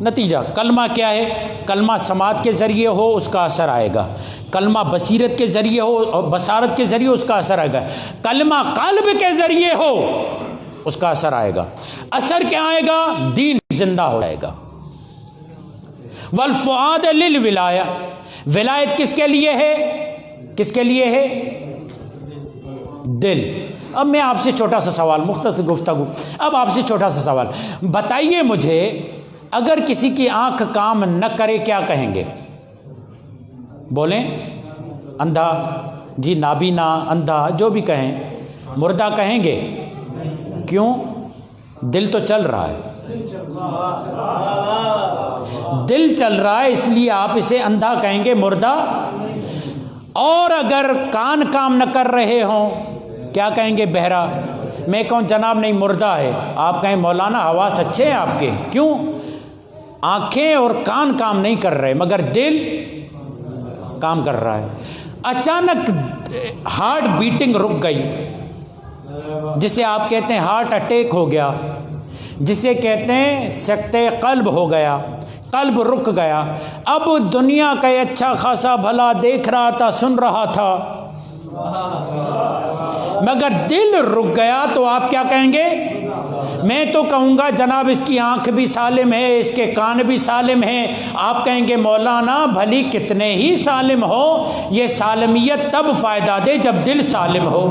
نتیجہ کلمہ کیا ہے؟ کلمہ سماعت کے ذریعے ہو اس کا اثر آئے گا، کلمہ بصیرت کے ذریعے ہو اور بصارت کے ذریعے اس کا اثر آئے گا، کلمہ قلب کے ذریعے ہو اس کا اثر آئے گا۔ اثر کیا آئے گا؟ دین زندہ ہو جائے گا۔ والفؤاد للولایہ، ولایت کس کے لیے ہے؟ کس کے لیے ہے؟ دل۔ اب میں آپ سے چھوٹا سا سوال، مختصر گفتگو، اب آپ سے چھوٹا سا سوال بتائیے مجھے، اگر کسی کی آنکھ کام نہ کرے کیا کہیں گے؟ بولیں، اندھا، جی نابینا، اندھا، جو بھی کہیں، مردہ کہیں گے؟ کیوں؟ دل تو چل رہا ہے، دل چل رہا ہے، اس لیے آپ اسے اندھا کہیں گے، مردہ۔ اور اگر کان کام نہ کر رہے ہوں کیا کہیں گے؟ بہرا۔ میں کہوں جناب نہیں مردہ ہے، آپ کہیں مولانا حواس اچھے ہیں آپ کے، کیوں؟ آنکھیں اور کان کام نہیں کر رہے مگر دل کام کر رہا ہے۔ اچانک ہارٹ بیٹنگ رک گئی، جسے آپ کہتے ہیں ہارٹ اٹیک ہو گیا، جسے کہتے ہیں سکتہ قلب ہو گیا، قلب رک گیا۔ اب دنیا کا اچھا خاصا بھلا دیکھ رہا تھا، سن رہا تھا، مگر دل رک گیا تو آپ کیا کہیں گے؟ میں تو کہوں گا جناب اس کی آنکھ بھی سالم ہے، اس کے کان بھی سالم ہیں۔ آپ کہیں گے مولانا بھلی کتنے ہی سالم ہو، یہ سالمیت تب فائدہ دے جب دل سالم ہو۔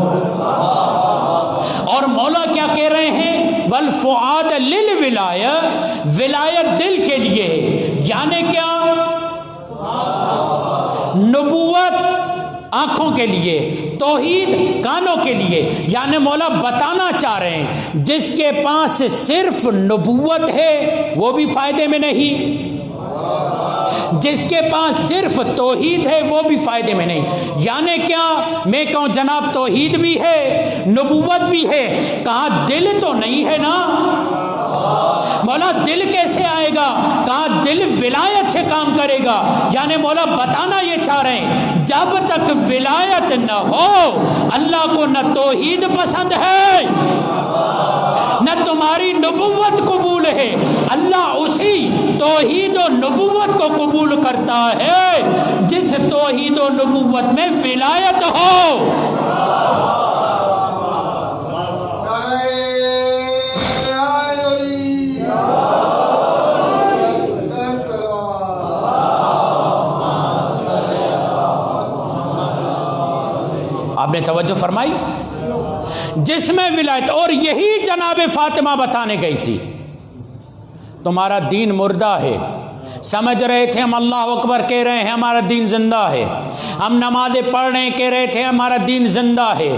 اور مولا کیا کہہ رہے ہیں؟ والفؤاد للولایہ، ولایت دل کے لیے ہے، یعنی کیا؟ نبوت آنکھوں کے لیے، توحید کانوں کے لیے۔ یعنی مولا بتانا چاہ رہے ہیں جس کے پاس صرف نبوت ہے وہ بھی فائدے میں نہیں، جس کے پاس صرف توحید ہے وہ بھی فائدے میں نہیں۔ یعنی کیا؟ میں کہوں جناب توحید بھی ہے، نبوت بھی ہے، کہا دل تو نہیں ہے نا؟ مولا دل کیسے آئے گا؟ کہا دل ولایت سے کام کرے گا. یعنی مولا بتانا یہ چاہ رہے ہیں جب تک ولایت نہ ہو اللہ کو نہ توحید پسند ہے نہ تمہاری نبوت قبول ہے. اللہ اسی توحید و نبوت کو قبول کرتا ہے جس توحید و نبوت میں ولایت ہو. آپ نے توجہ فرمائی؟ جس میں ولایت. اور یہی جناب فاطمہ بتانے گئی تھی تمہارا دین مردہ ہے. سمجھ رہے تھے ہم اللہ اکبر کہہ رہے ہیں ہمارا دین زندہ ہے, ہم نمازیں پڑھ رہے ہیں کہہ رہے تھے ہمارا دین زندہ ہے,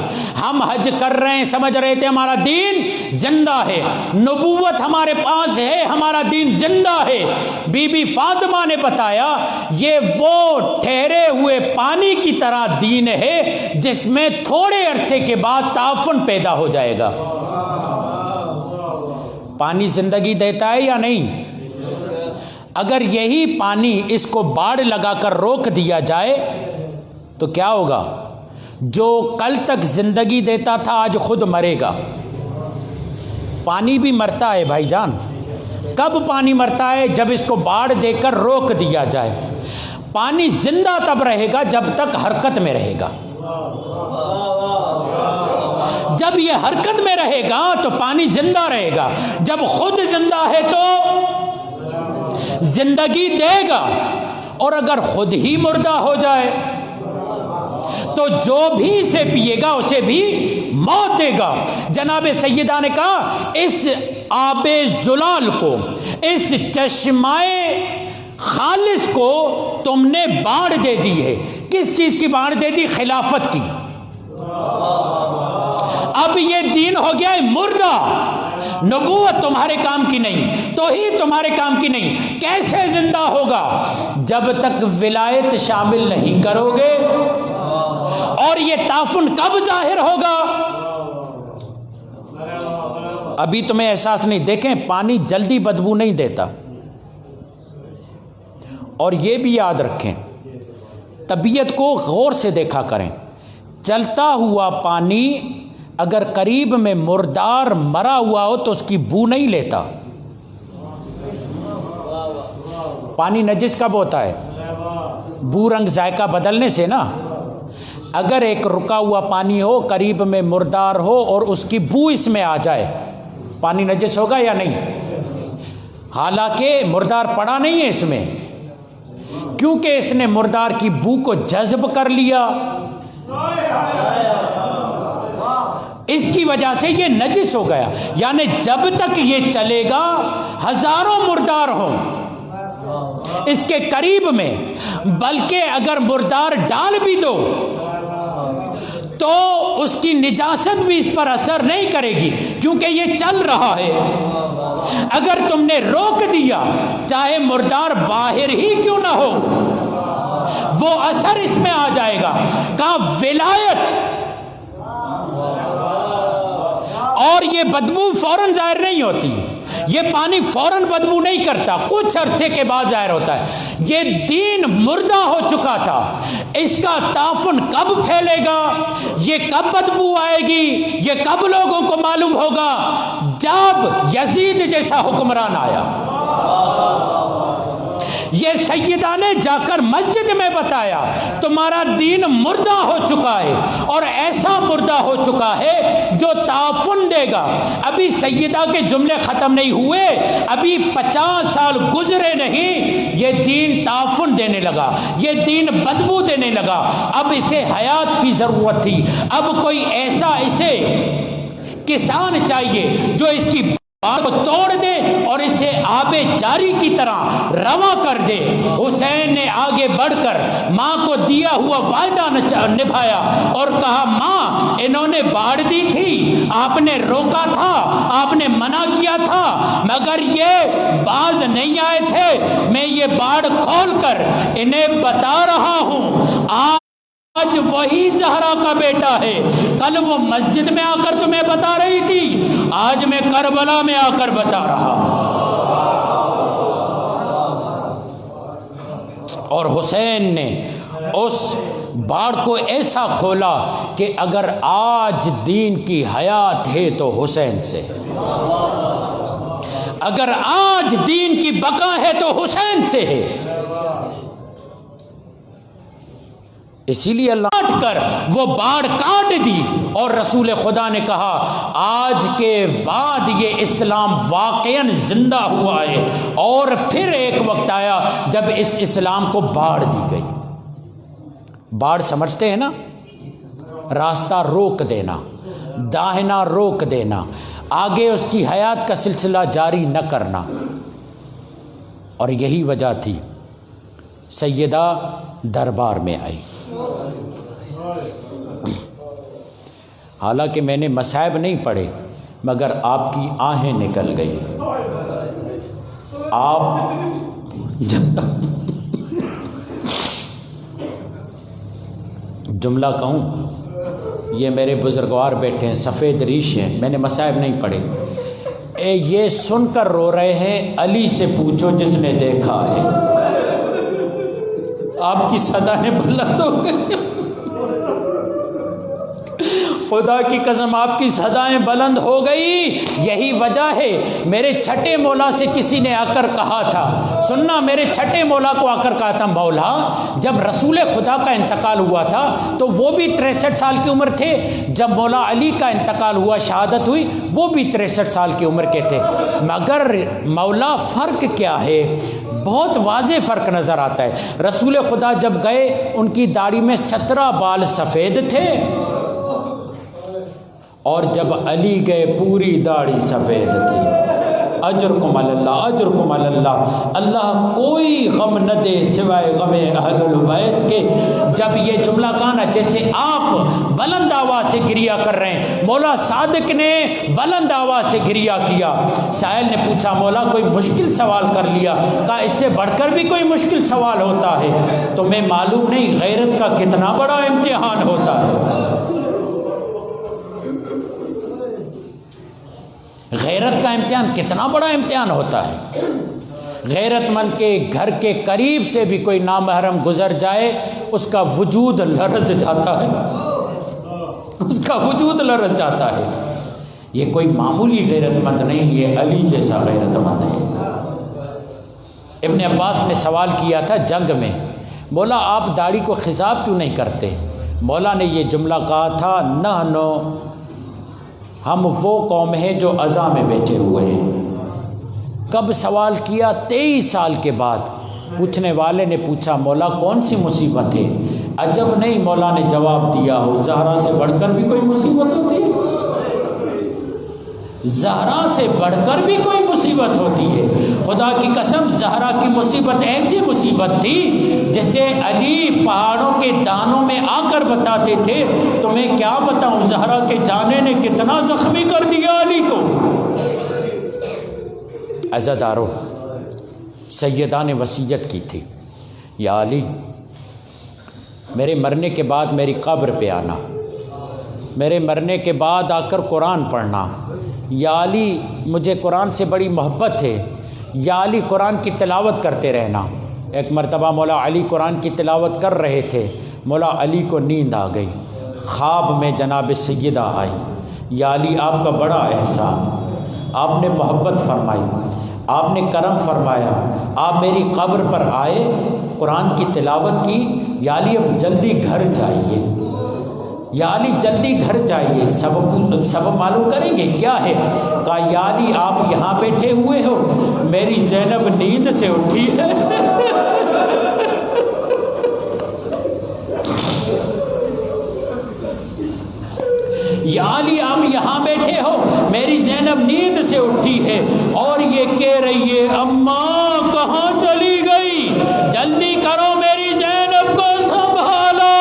ہم حج کر رہے ہیں سمجھ رہے تھے ہمارا دین زندہ ہے, نبوت ہمارے پاس ہے ہمارا دین زندہ ہے. بی بی فاطمہ نے بتایا یہ وہ ٹھہرے ہوئے پانی کی طرح دین ہے جس میں تھوڑے عرصے کے بعد تعفن پیدا ہو جائے گا. پانی زندگی دیتا ہے یا نہیں؟ اگر یہی پانی اس کو باڑ لگا کر روک دیا جائے تو کیا ہوگا؟ جو کل تک زندگی دیتا تھا آج خود مرے گا. پانی بھی مرتا ہے بھائی جان. کب پانی مرتا ہے؟ جب اس کو باڑ دے کر روک دیا جائے. پانی زندہ تب رہے گا جب تک حرکت میں رہے گا. جب یہ حرکت میں رہے گا تو پانی زندہ رہے گا. جب خود زندہ ہے تو زندگی دے گا, اور اگر خود ہی مردہ ہو جائے تو جو بھی اسے پیے گا اسے بھی موت دے گا. جناب سیدہ نے کہا اس آب زلال کو, اس چشمائے خالص کو تم نے باڑ دے دی ہے. کس چیز کی باڑ دے دی؟ خلافت کی. اب یہ دین ہو گیا ہے مردہ. نبوت تمہارے کام کی نہیں, توحید تمہارے کام کی نہیں. کیسے زندہ ہوگا؟ جب تک ولایت شامل نہیں کرو گے. اور یہ تعفن کب ظاہر ہوگا؟ ابھی تمہیں احساس نہیں. دیکھیں پانی جلدی بدبو نہیں دیتا. اور یہ بھی یاد رکھیں طبیعت کو غور سے دیکھا کریں. چلتا ہوا پانی اگر قریب میں مردار مرا ہوا ہو تو اس کی بو نہیں لیتا. پانی نجس کب ہوتا ہے؟ بو رنگ ذائقہ بدلنے سے نا. اگر ایک رکا ہوا پانی ہو قریب میں مردار ہو اور اس کی بو اس میں آ جائے, پانی نجس ہوگا یا نہیں؟ حالانکہ مردار پڑا نہیں ہے اس میں, کیونکہ اس نے مردار کی بو کو جذب کر لیا. اس کی وجہ سے یہ نجس ہو گیا. یعنی جب تک یہ چلے گا ہزاروں مردار ہوں اس کے قریب میں, بلکہ اگر مردار ڈال بھی دو تو اس کی نجاست بھی اس پر اثر نہیں کرے گی کیونکہ یہ چل رہا ہے. اگر تم نے روک دیا چاہے مردار باہر ہی کیوں نہ ہو وہ اثر اس میں آ جائے گا. کہاں ولایت. اور یہ بدبو فوراً ظاہر نہیں ہوتی. یہ پانی فوراً بدبو نہیں کرتا, کچھ عرصے کے بعد ظاہر ہوتا ہے. یہ دین مردہ ہو چکا تھا. اس کا تعفن کب پھیلے گا, یہ کب بدبو آئے گی, یہ کب لوگوں کو معلوم ہوگا؟ جب یزید جیسا حکمران آیا. یہ سیدہ نے جا کر مسجد میں بتایا تمہارا دین مردہ ہو چکا ہے, اور ایسا مردہ ہو چکا ہے جو تعفن دے گا. ابھی سیدہ کے جملے ختم نہیں ہوئے, ابھی 50 سال گزرے نہیں, یہ دین تعفن دینے لگا, یہ دین بدبو دینے لگا. اب اسے حیات کی ضرورت تھی. اب کوئی ایسا اسے کسان چاہیے جو اس کی کو توڑ دے اور اسے آب جاری کی طرح رواں کر دے. حسین نے آگے بڑھ کر ماں کو دیا ہوا وعدہ نبھایا اور کہا ماں انہوں نے باڑ دی تھی, آپ نے روکا تھا, آپ نے منع کیا تھا, مگر یہ باز نہیں آئے تھے. میں یہ باڑ کھول کر انہیں بتا رہا ہوں آج وہی زہرا کا بیٹا ہے. کل وہ مسجد میں آ کر تمہیں بتا رہی تھی, آج میں کربلا میں آ کر بتا رہا ہوں. اور حسین نے اس باڑ کو ایسا کھولا کہ اگر آج دین کی حیات ہے تو حسین سے، اگر آج دین کی بقا ہے تو حسین سے ہے۔ اسی لیے اللہ کاٹ کر وہ باڑ کاٹ دی، اور رسول خدا نے کہا آج کے بعد یہ اسلام واقعاً زندہ ہوا ہے۔ اور پھر ایک وقت آیا جب اس اسلام کو باڑ دی گئی۔ باڑ سمجھتے ہیں نا، راستہ روک دینا، داہنا روک دینا، آگے اس کی حیات کا سلسلہ جاری نہ کرنا۔ اور یہی وجہ تھی سیدہ دربار میں آئی۔ حالانکہ میں نے مصائب نہیں پڑھے، مگر آپ کی آہیں نکل گئی۔ آپ جملہ کہوں، یہ میرے بزرگوار بیٹھے ہیں، سفید ریش ہیں، میں نے مصائب نہیں پڑھے، یہ سن کر رو رہے ہیں علی سے پوچھو جس نے دیکھا ہے۔ آپ کی صدایں بلند ہو گئی، خدا کی قسم آپ کی صدایں بلند ہو گئی۔ یہی وجہ ہے میرے چھٹے مولا سے کسی نے آ کر کہا تھا، سننا، میرے چھٹے مولا کو آ کر کہا تھا مولا جب رسول خدا کا انتقال ہوا تھا تو وہ بھی 63 سال کی عمر تھے، جب مولا علی کا انتقال ہوا، شہادت ہوئی، وہ بھی 63 سال کی عمر کے تھے، مگر مولا فرق کیا ہے؟ بہت واضح فرق نظر آتا ہے۔ رسول خدا جب گئے ان کی داڑھی میں 17 بال سفید تھے، اور جب علی گئے پوری داڑھی سفید تھی۔ اجرکم اللہ، اجرکم اللہ، اللہ کوئی غم نہ دے سوائے غم اہل البیت کے۔ جب یہ جملہ کہا نا، جیسے آپ بلند آواز سے گریہ کر رہے ہیں، مولا صادق نے بلند آواز سے گریہ کیا۔ سائل نے پوچھا مولا کوئی مشکل سوال کر لیا؟ کہا اس سے بڑھ کر بھی کوئی مشکل سوال ہوتا ہے؟ تمہیں معلوم نہیں غیرت کا کتنا بڑا امتحان ہوتا ہے؟ غیرت کا امتحان کتنا بڑا امتحان ہوتا ہے۔ غیرت مند کے گھر کے قریب سے بھی کوئی نامحرم گزر جائے، اس کا وجود لرز جاتا ہے، اس کا وجود لرز جاتا ہے۔ یہ کوئی معمولی غیرت مند نہیں، یہ علی جیسا غیرت مند ہے۔ ابن عباس نے سوال کیا تھا جنگ میں، مولا آپ داڑھی کو خضاب کیوں نہیں کرتے؟ مولا نے یہ جملہ کہا تھا، نحنو، ہم وہ قوم ہیں جو عزا میں بیٹھے ہوئے ہیں۔ کب سوال کیا؟ 23 سال کے بعد۔ پوچھنے والے نے پوچھا مولا کون سی مصیبت ہے؟ عجب نہیں، مولا نے جواب دیا ہو زہرا سے بڑھ کر بھی کوئی مصیبت ہوتی ہے، زہرا سے بڑھ کر بھی کوئی مصیبت ہوتی ہے۔ خدا کی قسم زہرا کی مصیبت ایسی مصیبت تھی جیسے علی پہاڑوں کے دانوں میں آ کر بتاتے تھے، تمہیں کیا بتاؤں زہرا کے جانے نے کتنا زخمی کر دیا علی کو۔ عزادارو، سیدہ نے وصیت کی تھی، یا علی میرے مرنے کے بعد میری قبر پہ آنا، میرے مرنے کے بعد آ کر قرآن پڑھنا، یا علی مجھے قرآن سے بڑی محبت ہے، یا علی قرآن کی تلاوت کرتے رہنا۔ ایک مرتبہ مولا علی قرآن کی تلاوت کر رہے تھے، مولا علی کو نیند آ گئی، خواب میں جناب سیدہ آئی، یا علی آپ کا بڑا احسان، آپ نے محبت فرمائی، آپ نے کرم فرمایا، آپ میری قبر پر آئے، قرآن کی تلاوت کی، یا علی اب جلدی گھر جائیے، یا علی جلدی گھر جائیے، سبب معلوم کریں گے کیا ہے؟ کہا یا علی آپ یہاں بیٹھے ہوئے ہو، میری زینب نیند سے اٹھی ہے۔ یا علی آپ یہاں بیٹھے ہو، میری زینب نیند سے اٹھی ہے، اور یہ کہہ رہی ہے اماں کہاں چلی گئی، جلدی کرو میری زینب کو سنبھالو۔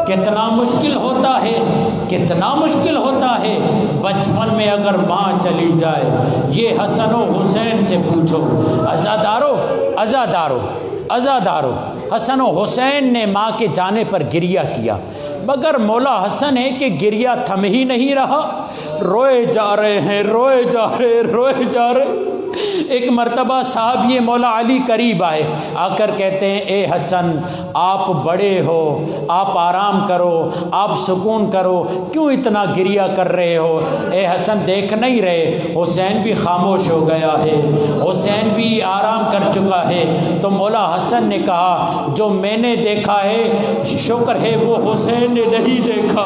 کتنا مشکل ہوتا ہے، کتنا مشکل ہوتا ہے بچپن میں اگر ماں چلی جائے۔ یہ حسن و حسین سے پوچھو، عزادارو عزادارو عزادارو، حسن و حسین نے ماں کے جانے پر گریہ کیا، مگر مولا حسن ہے کہ گریہ تھم ہی نہیں رہا، روئے جا رہے ہیں، روئے جا رہے، روئے جا رہے۔ ایک مرتبہ صاحب یہ مولا علی قریب آئے، آ کر کہتے ہیں اے حسن آپ بڑے ہو، آپ آرام کرو، آپ سکون کرو، کیوں اتنا گریہ کر رہے ہو؟ اے حسن دیکھ نہیں رہے حسین بھی خاموش ہو گیا ہے، حسین بھی آرام کر چکا ہے۔ تو مولا حسن نے کہا جو میں نے دیکھا ہے شکر ہے وہ حسین نے نہیں دیکھا،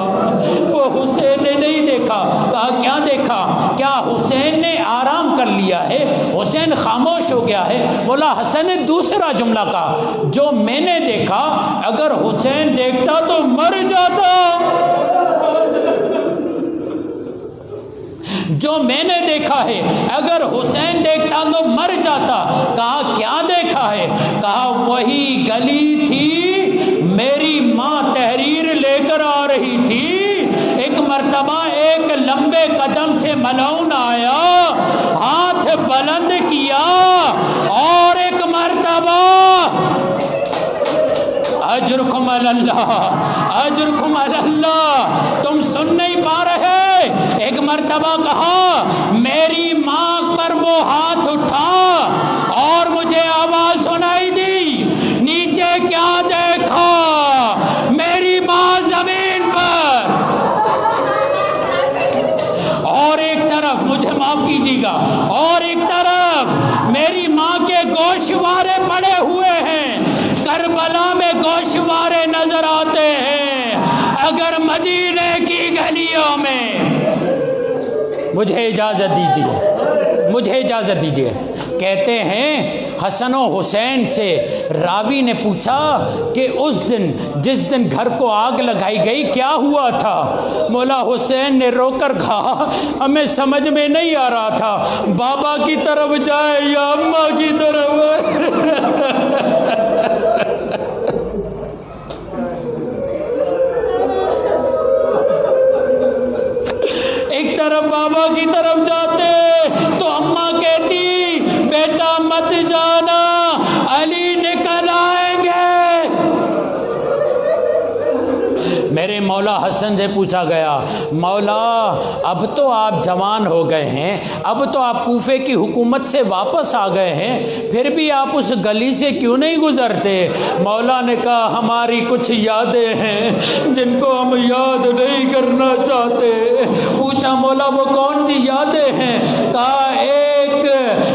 وہ حسین نے نہیں دیکھا۔ کہا کیا دیکھا؟ کیا حسین نے آرام کر لیا ہے، حسین خاموش ہو گیا ہے؟ مولا حسن نے دوسرا جملہ کہا جو میں نے دیکھا اگر حسین دیکھتا تو مر جاتا، جو میں نے دیکھا ہے اگر حسین دیکھتا تو مر جاتا۔ کہا کیا دیکھا ہے؟ کہا وہی گلی تھی، میری ماں تحریر لے کر آ رہی تھی، ایک مرتبہ ایک لمبے قدم سے ملعون آیا، ہاتھ بلند کیا اور ایک مرتبہ اجرکم علی اللہ، اجرکم علی اللہ، تم سن نہیں پا رہے؟ ایک مرتبہ کہا میری ماں پر وہ ہاتھ اٹھا اور مجھے آواز سنائی دی، نیچے کیا دیکھا؟ میری ماں زمین پر، اور ایک طرف مجھے معاف کیجیے گا، اور ایک طرف میری ماں کے گوشوارے پڑے ہوئے ہیں، کربلا میں گوشوارے نظر آتے ہیں، اگر مدینے کی گلیوں میں۔ مجھے اجازت دیجیے، مجھے اجازت دیجیے۔ کہتے ہیں حسن و حسین سے راوی نے پوچھا کہ اس دن جس دن گھر کو آگ لگائی گئی کیا ہوا تھا؟ مولا حسین نے رو کر کہا ہمیں سمجھ میں نہیں آ رہا تھا، بابا کی طرف جائے یا اماں کی طرف۔ ایک طرف بابا کی طرف جاتے تو اماں کہتی بیٹا مت جانا، علی نکل آئیں گے۔ میرے مولا حسن سے پوچھا گیا مولا اب تو آپ جوان ہو گئے ہیں، اب تو آپ کوفے کی حکومت سے واپس آ گئے ہیں، پھر بھی آپ اس گلی سے کیوں نہیں گزرتے؟ مولا نے کہا ہماری کچھ یادیں ہیں جن کو ہم یاد نہیں کرنا چاہتے۔ پوچھا مولا وہ کون سی یادیں ہیں؟ کہا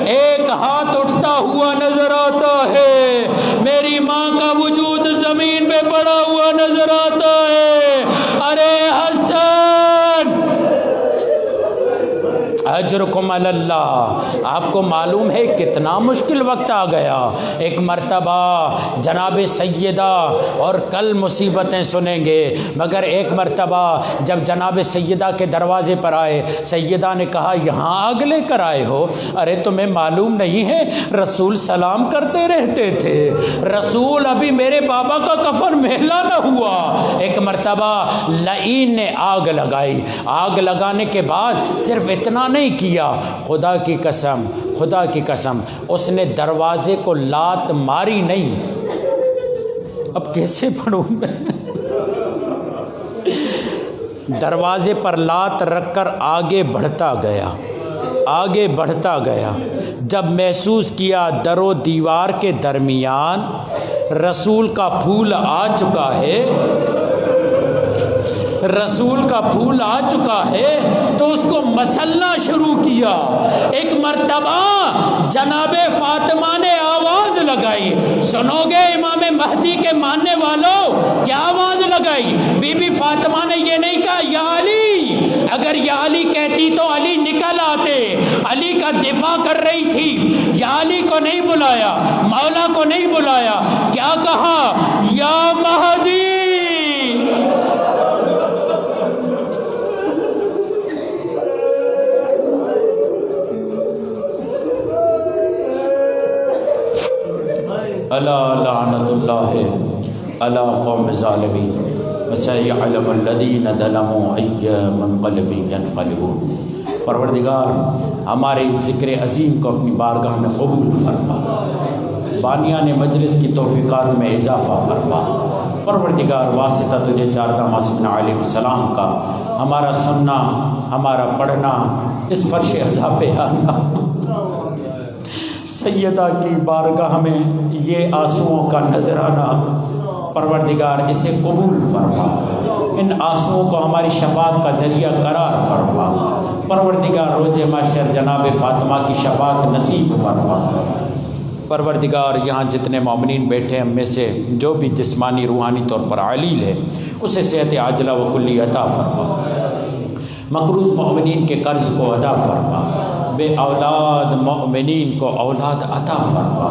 ایک ہاتھ اٹھتا ہوا نظر آتا ہے، میری ماں کا وجود زمین پہ پڑا ہوا نظر آتا ہے۔ ارے حسن اجرکم علی اللہ، آپ کو معلوم ہے کتنا مشکل وقت آ گیا۔ ایک مرتبہ جناب سیدہ، اور کل مصیبتیں سنیں گے، مگر ایک مرتبہ جب جناب سیدہ کے دروازے پر آئے، سیدہ نے کہا یہاں آگ لے کر آئے ہو؟ ارے تمہیں معلوم نہیں ہے رسول سلام کرتے رہتے تھے، رسول ابھی میرے بابا کا کفن میلا نہ ہوا۔ ایک مرتبہ لعین نے آگ لگائی، آگ لگانے کے بعد صرف اتنا نہیں کیا، خدا کی قسم، خدا کی قسم اس نے دروازے کو لات ماری نہیں۔ اب کیسے پڑھوں میں؟ دروازے پر لات رکھ کر آگے بڑھتا گیا، آگے بڑھتا گیا، جب محسوس کیا در و دیوار کے درمیان رسول کا پھول آ چکا ہے، رسول کا پھول آ چکا ہے تو اس کو مسلنا شروع کیا۔ ایک مرتبہ جناب فاطمہ نے آواز لگائی، سنو گے امام مہدی کے ماننے والوں؟ کیا آواز لگائی؟ بی بی فاطمہ نے یہ نہیں کہا یا علی، اگر یا علی کہتی تو علی نکل آتے، علی کا دفاع کر رہی تھی، یا علی کو نہیں بلایا، مولا کو نہیں بلایا، کیا کہا؟ یا مہدی۔ الا لعنت اللہ علی قوم ظالمین وسیعلم الذین ظلموا ای منقلب ینقلبون۔ پروردگار ہمارے اس ذکر عظیم کو اپنی بارگاہ میں قبول فرما، بانیان مجلس کی توفیقات میں اضافہ فرما۔ پروردگار واسطہ تجھے چاردہ معصومین علیہ السلام کا ہمارا سننا، ہمارا پڑھنا، اس فرش عذاب پہ آنا سیدہ کی بارگاہ میں یہ آنسوؤں کا نذرانہ پروردگار اسے قبول فرما، ان آنسوؤں کو ہماری شفاعت کا ذریعہ قرار فرما۔ پروردگار روز محشر جناب فاطمہ کی شفاعت نصیب فرما۔ پروردگار یہاں جتنے مومنین بیٹھے ہم میں سے جو بھی جسمانی روحانی طور پر علیل ہے اسے صحت عاجلہ و کلی عطا فرما، مقروض مومنین کے قرض کو ادا فرما، بے اولاد مومنین کو اولاد عطا فرما۔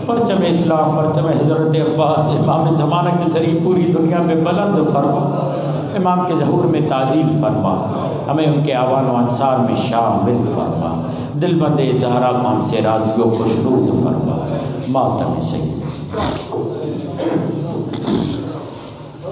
پرچم اسلام، پرچم حضرت عباس امام زمانہ کے ذریعے پوری دنیا میں بلند فرما، امام کے ظہور میں تعجیل فرما، ہمیں ان کے اعوان و انصار میں شامل فرما، دل بند زہرا کو ہم سے راضی و خوشنود فرما۔ ماتم سید